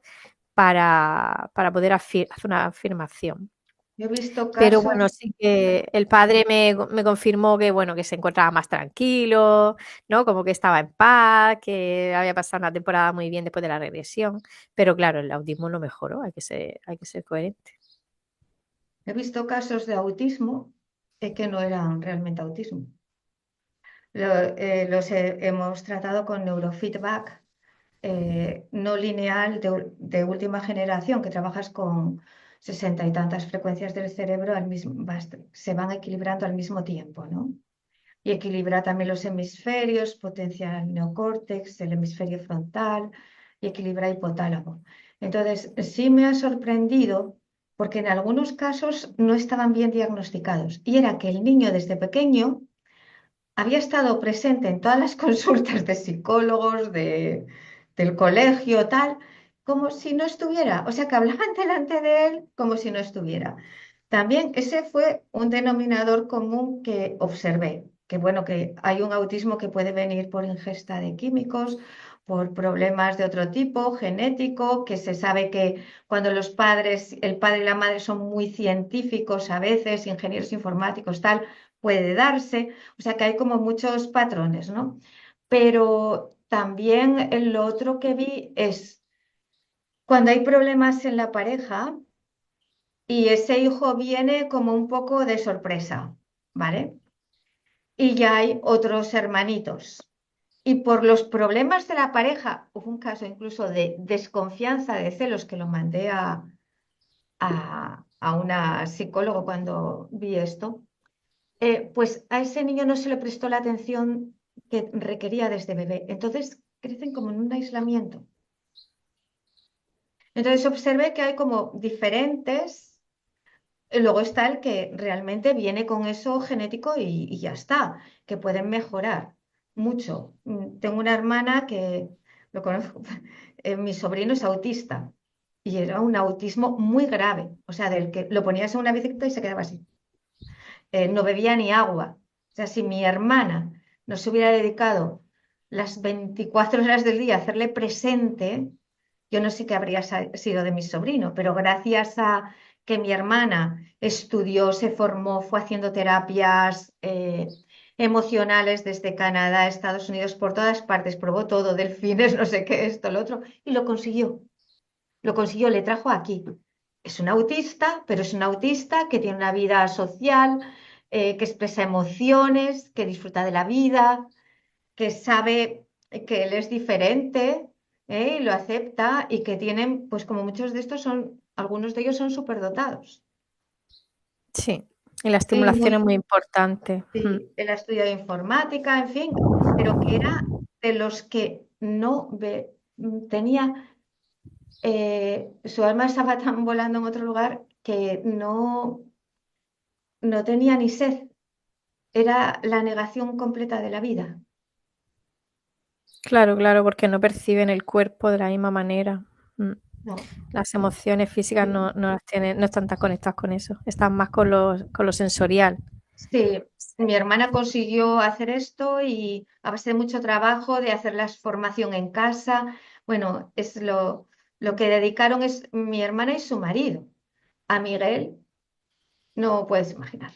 para poder hacer una afirmación. Yo he visto Pero bueno, casos. sí que el padre me confirmó que, bueno, que se encontraba más tranquilo, ¿no? Como que estaba en paz, que había pasado una temporada muy bien después de la regresión. Pero claro, el autismo no mejoró, hay que ser coherente. He visto casos de autismo que no eran realmente autismo. Hemos tratado con neurofeedback no lineal de última generación, que trabajas con 60 y tantas frecuencias del cerebro se van equilibrando al mismo tiempo, ¿no? Y equilibra también los hemisferios, potencia el neocórtex, el hemisferio frontal y equilibra hipotálamo. Entonces, sí me ha sorprendido porque en algunos casos no estaban bien diagnosticados y era que el niño desde pequeño había estado presente en todas las consultas de psicólogos, del colegio, tal, como si no estuviera. O sea, que hablaban delante de él como si no estuviera. También ese fue un denominador común que observé, que bueno, que hay un autismo que puede venir por ingesta de químicos, por problemas de otro tipo, genético, que se sabe que cuando los padres, el padre y la madre son muy científicos a veces, ingenieros informáticos, tal, puede darse. O sea que hay como muchos patrones, ¿no? Pero también lo otro que vi es cuando hay problemas en la pareja y ese hijo viene como un poco de sorpresa, ¿vale? Y ya hay otros hermanitos. Y por los problemas de la pareja, hubo un caso incluso de desconfianza, de celos, que lo mandé a una psicóloga cuando vi esto. Pues a ese niño no se le prestó la atención que requería desde bebé. Entonces crecen como en un aislamiento. Entonces observé que hay como diferentes. Luego está el que realmente viene con eso genético y ya está, que pueden mejorar mucho. Tengo una hermana que lo conozco, mi sobrino es autista y era un autismo muy grave, o sea, del que lo ponías en una bicicleta y se quedaba así. No bebía ni agua. O sea, si mi hermana no se hubiera dedicado las 24 horas del día a hacerle presente, yo no sé qué habría sido de mi sobrino, pero gracias a que mi hermana estudió, se formó, fue haciendo terapias emocionales desde Canadá, Estados Unidos, por todas partes, probó todo, delfines, no sé qué, esto, lo otro, y lo consiguió. Lo consiguió, le trajo aquí. Es un autista, pero es un autista que tiene una vida social, que expresa emociones, que disfruta de la vida, que sabe que él es diferente, y lo acepta y que tienen, pues como muchos de estos son, algunos de ellos son superdotados. Sí, y la Y estimulación es muy, muy importante. sí, él ha estudiado informática, en fin, pero que era de los que no tenía, su alma estaba tan volando en otro lugar que no tenía ni sed, era la negación completa de la vida. Claro, claro, porque no perciben el cuerpo de la misma manera. Mm. No. Las emociones físicas Sí, no las tienen, no están tan conectadas con eso, están más con lo sensorial. sí, mi hermana consiguió hacer esto y a base de mucho trabajo, de hacer la formación en casa, bueno, lo que dedicaron es mi hermana y su marido. A Miguel, no puedes imaginar,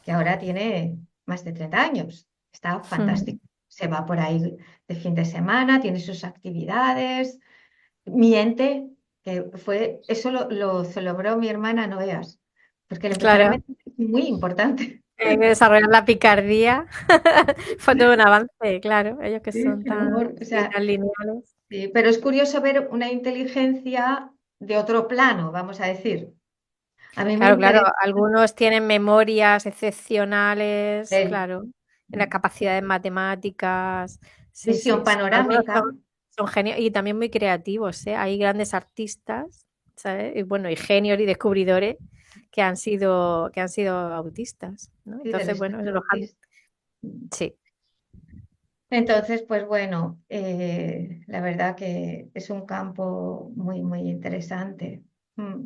que ahora tiene más de 30 años. Está Mm. fantástico. Se va por ahí de fin de semana, tiene sus actividades, miente, que fue, eso lo celebró mi hermana, no veas, porque le empezaron a Claro, mentir muy importante. hay que desarrollar la picardía. Fue todo un avance, claro, ellos que Sí, son mi tan, amor. O sí, sea, tan lineales. sí, pero es curioso ver una inteligencia de otro plano, vamos a decir. A mí me Claro, claro, interesa algunos tienen memorias excepcionales, la claro, en las capacidades matemáticas, sí, visión sí, algunos panorámica. son genios y también muy creativos, ¿eh? Hay grandes artistas, ¿sabes? Y bueno, y genios y descubridores que han sido autistas, ¿no? Sí, del Entonces, bueno, espectro autista. sí. Entonces, pues bueno, la verdad que es un campo muy, muy interesante. Mm.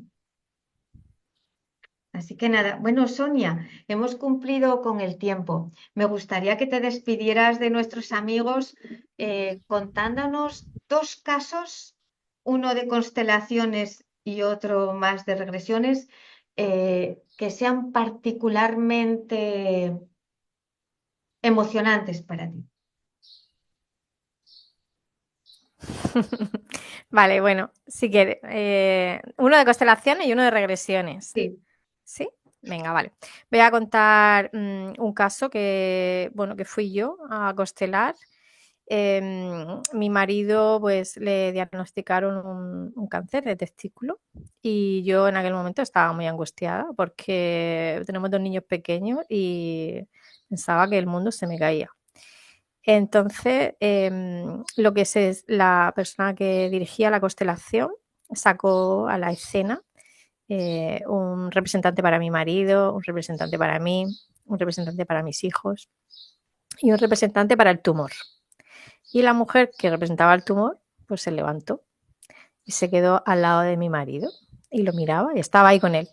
Así que nada, bueno, Sonia, hemos cumplido con el tiempo. Me gustaría que te despidieras de nuestros amigos contándonos dos casos, uno de constelaciones y otro más de regresiones, que sean particularmente emocionantes para ti. Vale, bueno, si quieres, uno de constelaciones y uno de regresiones. Sí, ¿Sí? Venga, vale. Voy a contar un caso bueno, que fui yo a constelar. Mi marido, pues, le diagnosticaron un cáncer de testículo y yo en aquel momento estaba muy angustiada porque tenemos dos niños pequeños y pensaba que el mundo se me caía. Entonces, la persona que dirigía la constelación sacó a la escena un representante para mi marido, un representante para mí, un representante para mis hijos y un representante para el tumor. Y la mujer que representaba el tumor, pues se levantó y se quedó al lado de mi marido y lo miraba y estaba ahí con él.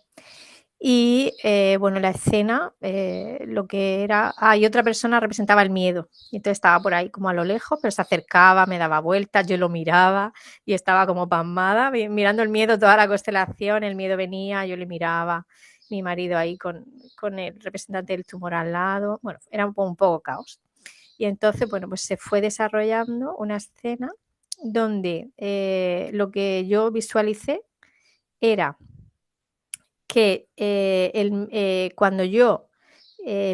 Y bueno, la escena, lo que era, y otra persona representaba el miedo. Y entonces estaba por ahí como a lo lejos, pero se acercaba, me daba vueltas, yo lo miraba y estaba como pasmada, mirando el miedo, toda la constelación, el miedo venía, yo le miraba, mi marido ahí con el representante del tumor al lado. Bueno, era un poco caos. Y entonces, bueno, pues se fue desarrollando una escena donde lo que yo visualicé era que cuando yo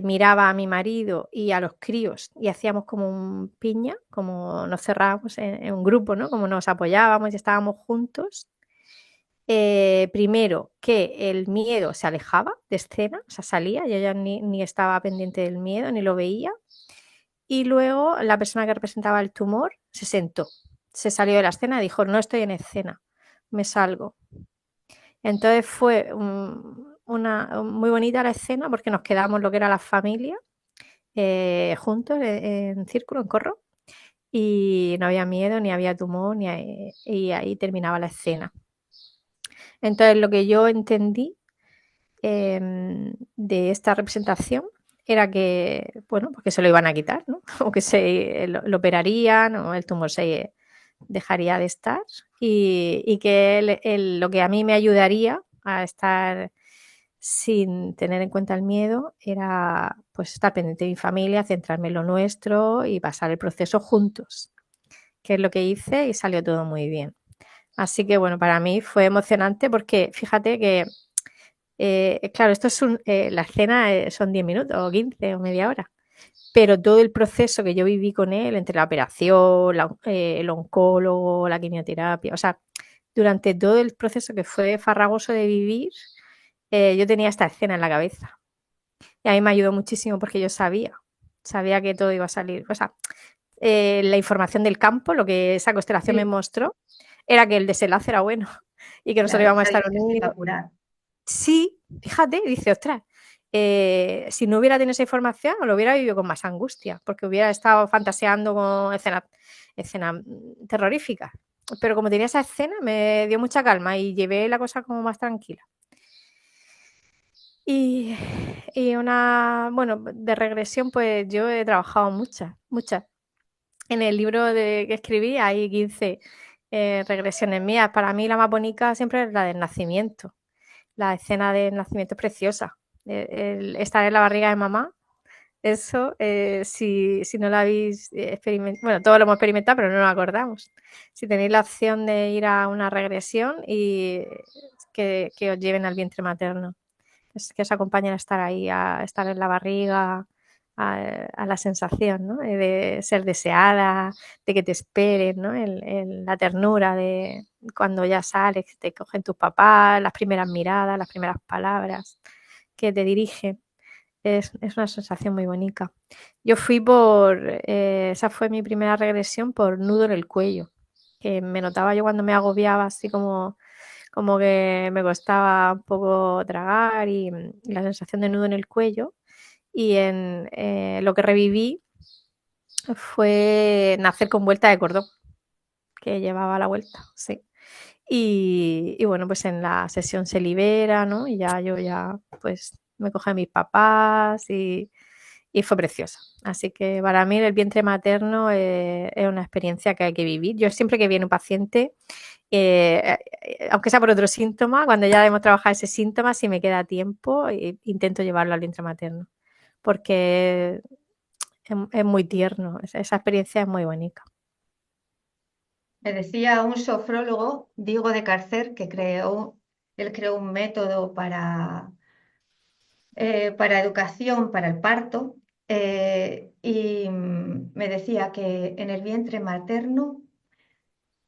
miraba a mi marido y a los críos y hacíamos como un piña, como nos cerrábamos en un grupo, ¿no? Como nos apoyábamos y estábamos juntos, primero que el miedo se alejaba de escena, o sea, salía, yo ya ni estaba pendiente del miedo, ni lo veía, y luego la persona que representaba el tumor se sentó, se salió de la escena y dijo, no estoy en escena, me salgo. Entonces fue muy bonita la escena porque nos quedamos lo que era la familia juntos en círculo, en corro, y no había miedo, ni había tumor, y ahí terminaba la escena. Entonces, lo que yo entendí de esta representación era que, bueno, pues que se lo iban a quitar, ¿no? O que lo operarían o el tumor se dejaría de estar y que lo que a mí me ayudaría a estar sin tener en cuenta el miedo era pues estar pendiente de mi familia, centrarme en lo nuestro y pasar el proceso juntos, que es lo que hice y salió todo muy bien. Así que bueno, para mí fue emocionante porque fíjate que claro, la escena son 10 minutos o 15 o media hora, pero todo el proceso que yo viví con él, entre la operación, el oncólogo, la quimioterapia, o sea, durante todo el proceso que fue farragoso de vivir, yo tenía esta escena en la cabeza. Y a mí me ayudó muchísimo porque yo sabía que todo iba a salir. O sea, la información del campo, lo que esa constelación me Sí, mostró, era que el desenlace era bueno y que nosotros claro, íbamos a sabía estar que se iba unidos. a curar. Sí, fíjate, dice, ostras, si no hubiera tenido esa información, lo hubiera vivido con más angustia, porque hubiera estado fantaseando con escenas terroríficas. Pero como tenía esa escena, me dio mucha calma y llevé la cosa como más tranquila. Y, bueno, de regresión, pues yo he trabajado muchas, muchas. En el libro que escribí hay 15 regresiones mías. Para mí la más bonita siempre es la del nacimiento. La escena del nacimiento es preciosa. El estar en la barriga de mamá, eso, si no la habéis experimentado, bueno, todos lo hemos experimentado, pero no nos acordamos. Si tenéis la opción de ir a una regresión y que os lleven al vientre materno, que os acompañen a estar ahí, a estar en la barriga, a la sensación, ¿no? De ser deseada, de que te esperen, ¿no? La ternura de cuando ya sales, que te cogen tus papás, las primeras miradas, las primeras palabras que te dirigen. Es una sensación muy bonita. Yo esa fue mi primera regresión por nudo en el cuello, que me notaba yo cuando me agobiaba así como que me costaba un poco tragar y la sensación de nudo en el cuello. Y lo que reviví fue nacer con vuelta de cordón, que llevaba la vuelta, sí. Y bueno, pues en la sesión se libera, ¿no? Y yo pues me cogí a mis papás y fue preciosa. Así que para mí el vientre materno es una experiencia que hay que vivir. Yo siempre que viene un paciente, aunque sea por otro síntoma, cuando ya hemos trabajado ese síntoma, si me queda tiempo, intento llevarlo al vientre materno, porque es muy tierno, esa experiencia es muy bonita. Me decía un sofrólogo, Diego de Carcer, él creó un método para educación, para el parto, y me decía que en el vientre materno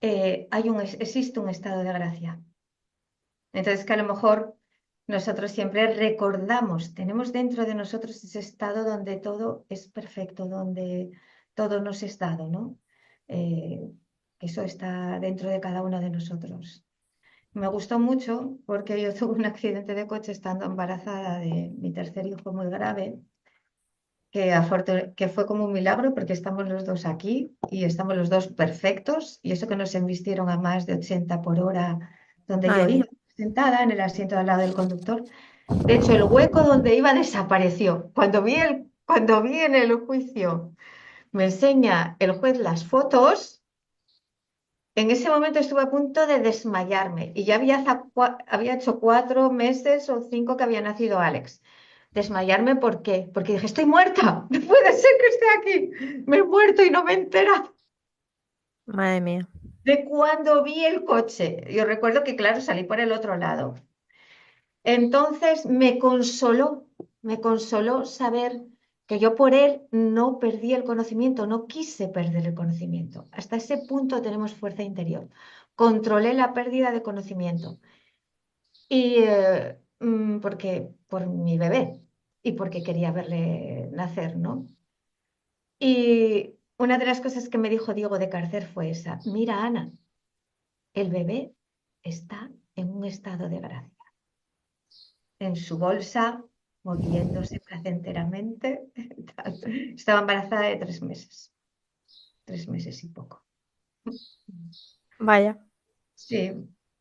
existe un estado de gracia. Entonces, que a lo mejor nosotros siempre recordamos, tenemos dentro de nosotros ese estado donde todo es perfecto, donde todo nos es dado, ¿no? Eh, Eso está dentro de cada uno de nosotros. Me gustó mucho porque yo tuve un accidente de coche estando embarazada de mi tercer hijo muy grave, que fue como un milagro porque estamos los dos aquí y estamos los dos perfectos, y eso que nos embistieron a más de 80 por hora donde yo Madre iba mía, sentada en el asiento de al lado del conductor. De hecho, el hueco donde iba desapareció. Cuando vi en el juicio, me enseña el juez las fotos. En ese momento estuve a punto de desmayarme y ya había hecho 4 meses o 5 que había nacido Alex. Desmayarme, ¿por qué? Porque dije, estoy muerta, no puede ser que esté aquí, me he muerto y no me he enterado madre mía. de cuando vi el coche. Yo recuerdo que, claro, salí por el otro lado. Entonces me consoló saber que yo por él no perdí el conocimiento, no quise perder el conocimiento. Hasta ese punto tenemos fuerza interior. Controlé la pérdida de conocimiento. Y porque por mi bebé y porque quería verle nacer, ¿no? Y una de las cosas que me dijo Diego de Cárcer fue esa: mira, Ana, el bebé está en un estado de gracia. en su bolsa, moviéndose placenteramente. Estaba embarazada de 3 meses y poco. Vaya. Sí,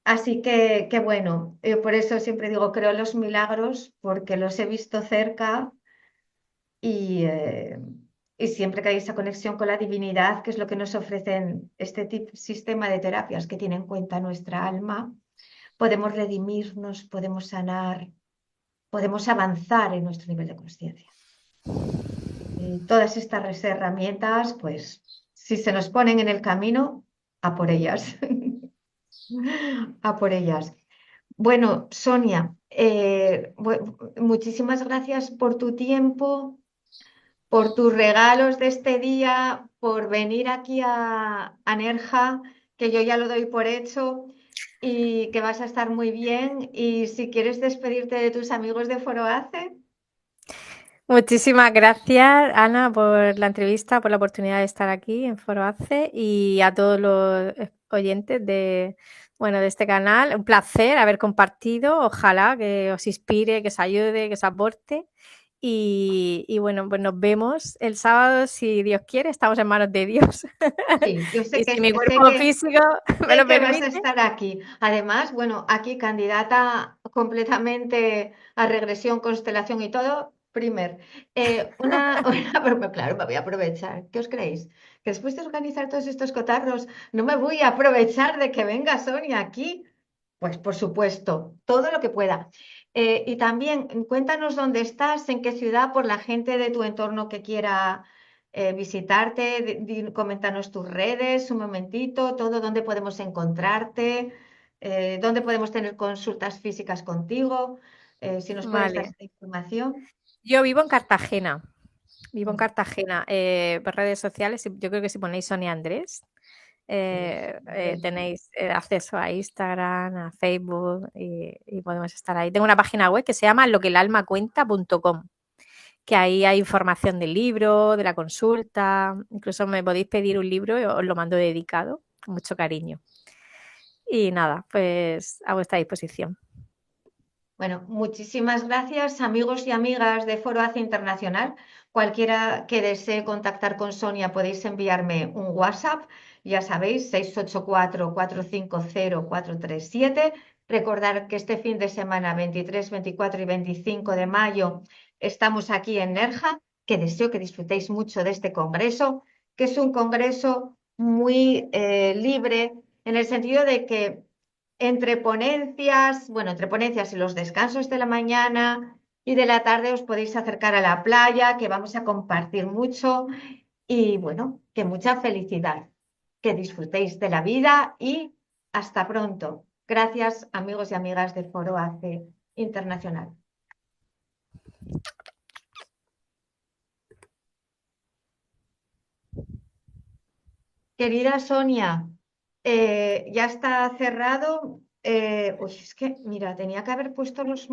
así que bueno, yo por eso siempre digo, creo en los milagros, porque los he visto cerca y, eh, y siempre que hay esa conexión con la divinidad, que es lo que nos ofrecen este sistema de terapias que tiene en cuenta nuestra alma, podemos redimirnos, podemos sanar, podemos avanzar en nuestro nivel de conciencia. Y todas estas herramientas, pues, si se nos ponen en el camino, a por ellas. A por ellas. Bueno, Sonia, muchísimas gracias por tu tiempo, por tus regalos de este día, por venir aquí a Nerja, que yo ya lo doy por hecho y que vas a estar muy bien. Y si quieres despedirte de tus amigos de Foro ACE. Muchísimas gracias, Ana, por la entrevista, por la oportunidad de estar aquí en Foro ACE y a todos los oyentes de este canal. Un placer haber compartido. Ojalá que os inspire, que os ayude, que os aporte. Y bueno, pues nos vemos el sábado, si Dios quiere. Estamos en manos de Dios. Sí, yo sé Y si mi que, sé cuerpo que, físico me sé lo que vas a permite. estar aquí. Además, bueno, aquí candidata completamente a regresión, constelación y todo. Primer, pero claro, me voy a aprovechar. ¿Qué os creéis? Que después de organizar todos estos cotarros, no me voy a aprovechar de que venga Sonia aquí. Pues por supuesto, todo lo que pueda. Y también cuéntanos dónde estás, en qué ciudad, por la gente de tu entorno que quiera visitarte, coméntanos tus redes, un momentito, todo, dónde podemos encontrarte, dónde podemos tener consultas físicas contigo, si nos puedes dar Vale. esta información. Yo vivo en Cartagena. Vivo en Mm, Cartagena. Por redes sociales, yo creo que si ponéis Sonia Andrés, sí, tenéis acceso a Instagram, a Facebook y podemos estar ahí. Tengo una página web que se llama loquelalmacuenta.com, que ahí hay información del libro, de la consulta. Incluso me podéis pedir un libro y os lo mando dedicado, con mucho cariño. Y nada, pues a vuestra disposición. bueno, muchísimas gracias, amigos y amigas de Foro ACE Internacional. Cualquiera que desee contactar con Sonia podéis enviarme un WhatsApp, ya sabéis, 684-450-437. Recordar que este fin de semana, 23, 24 y 25 de mayo, estamos aquí en Nerja, que deseo que disfrutéis mucho de este congreso, que es un congreso muy libre en el sentido de que entre ponencias y los descansos de la mañana y de la tarde os podéis acercar a la playa, que vamos a compartir mucho y bueno, que mucha felicidad, que disfrutéis de la vida y hasta pronto. Gracias, amigos y amigas de Foro ACE Internacional. Querida Sonia, ya está cerrado. Uy, es que, mira, tenía que haber puesto los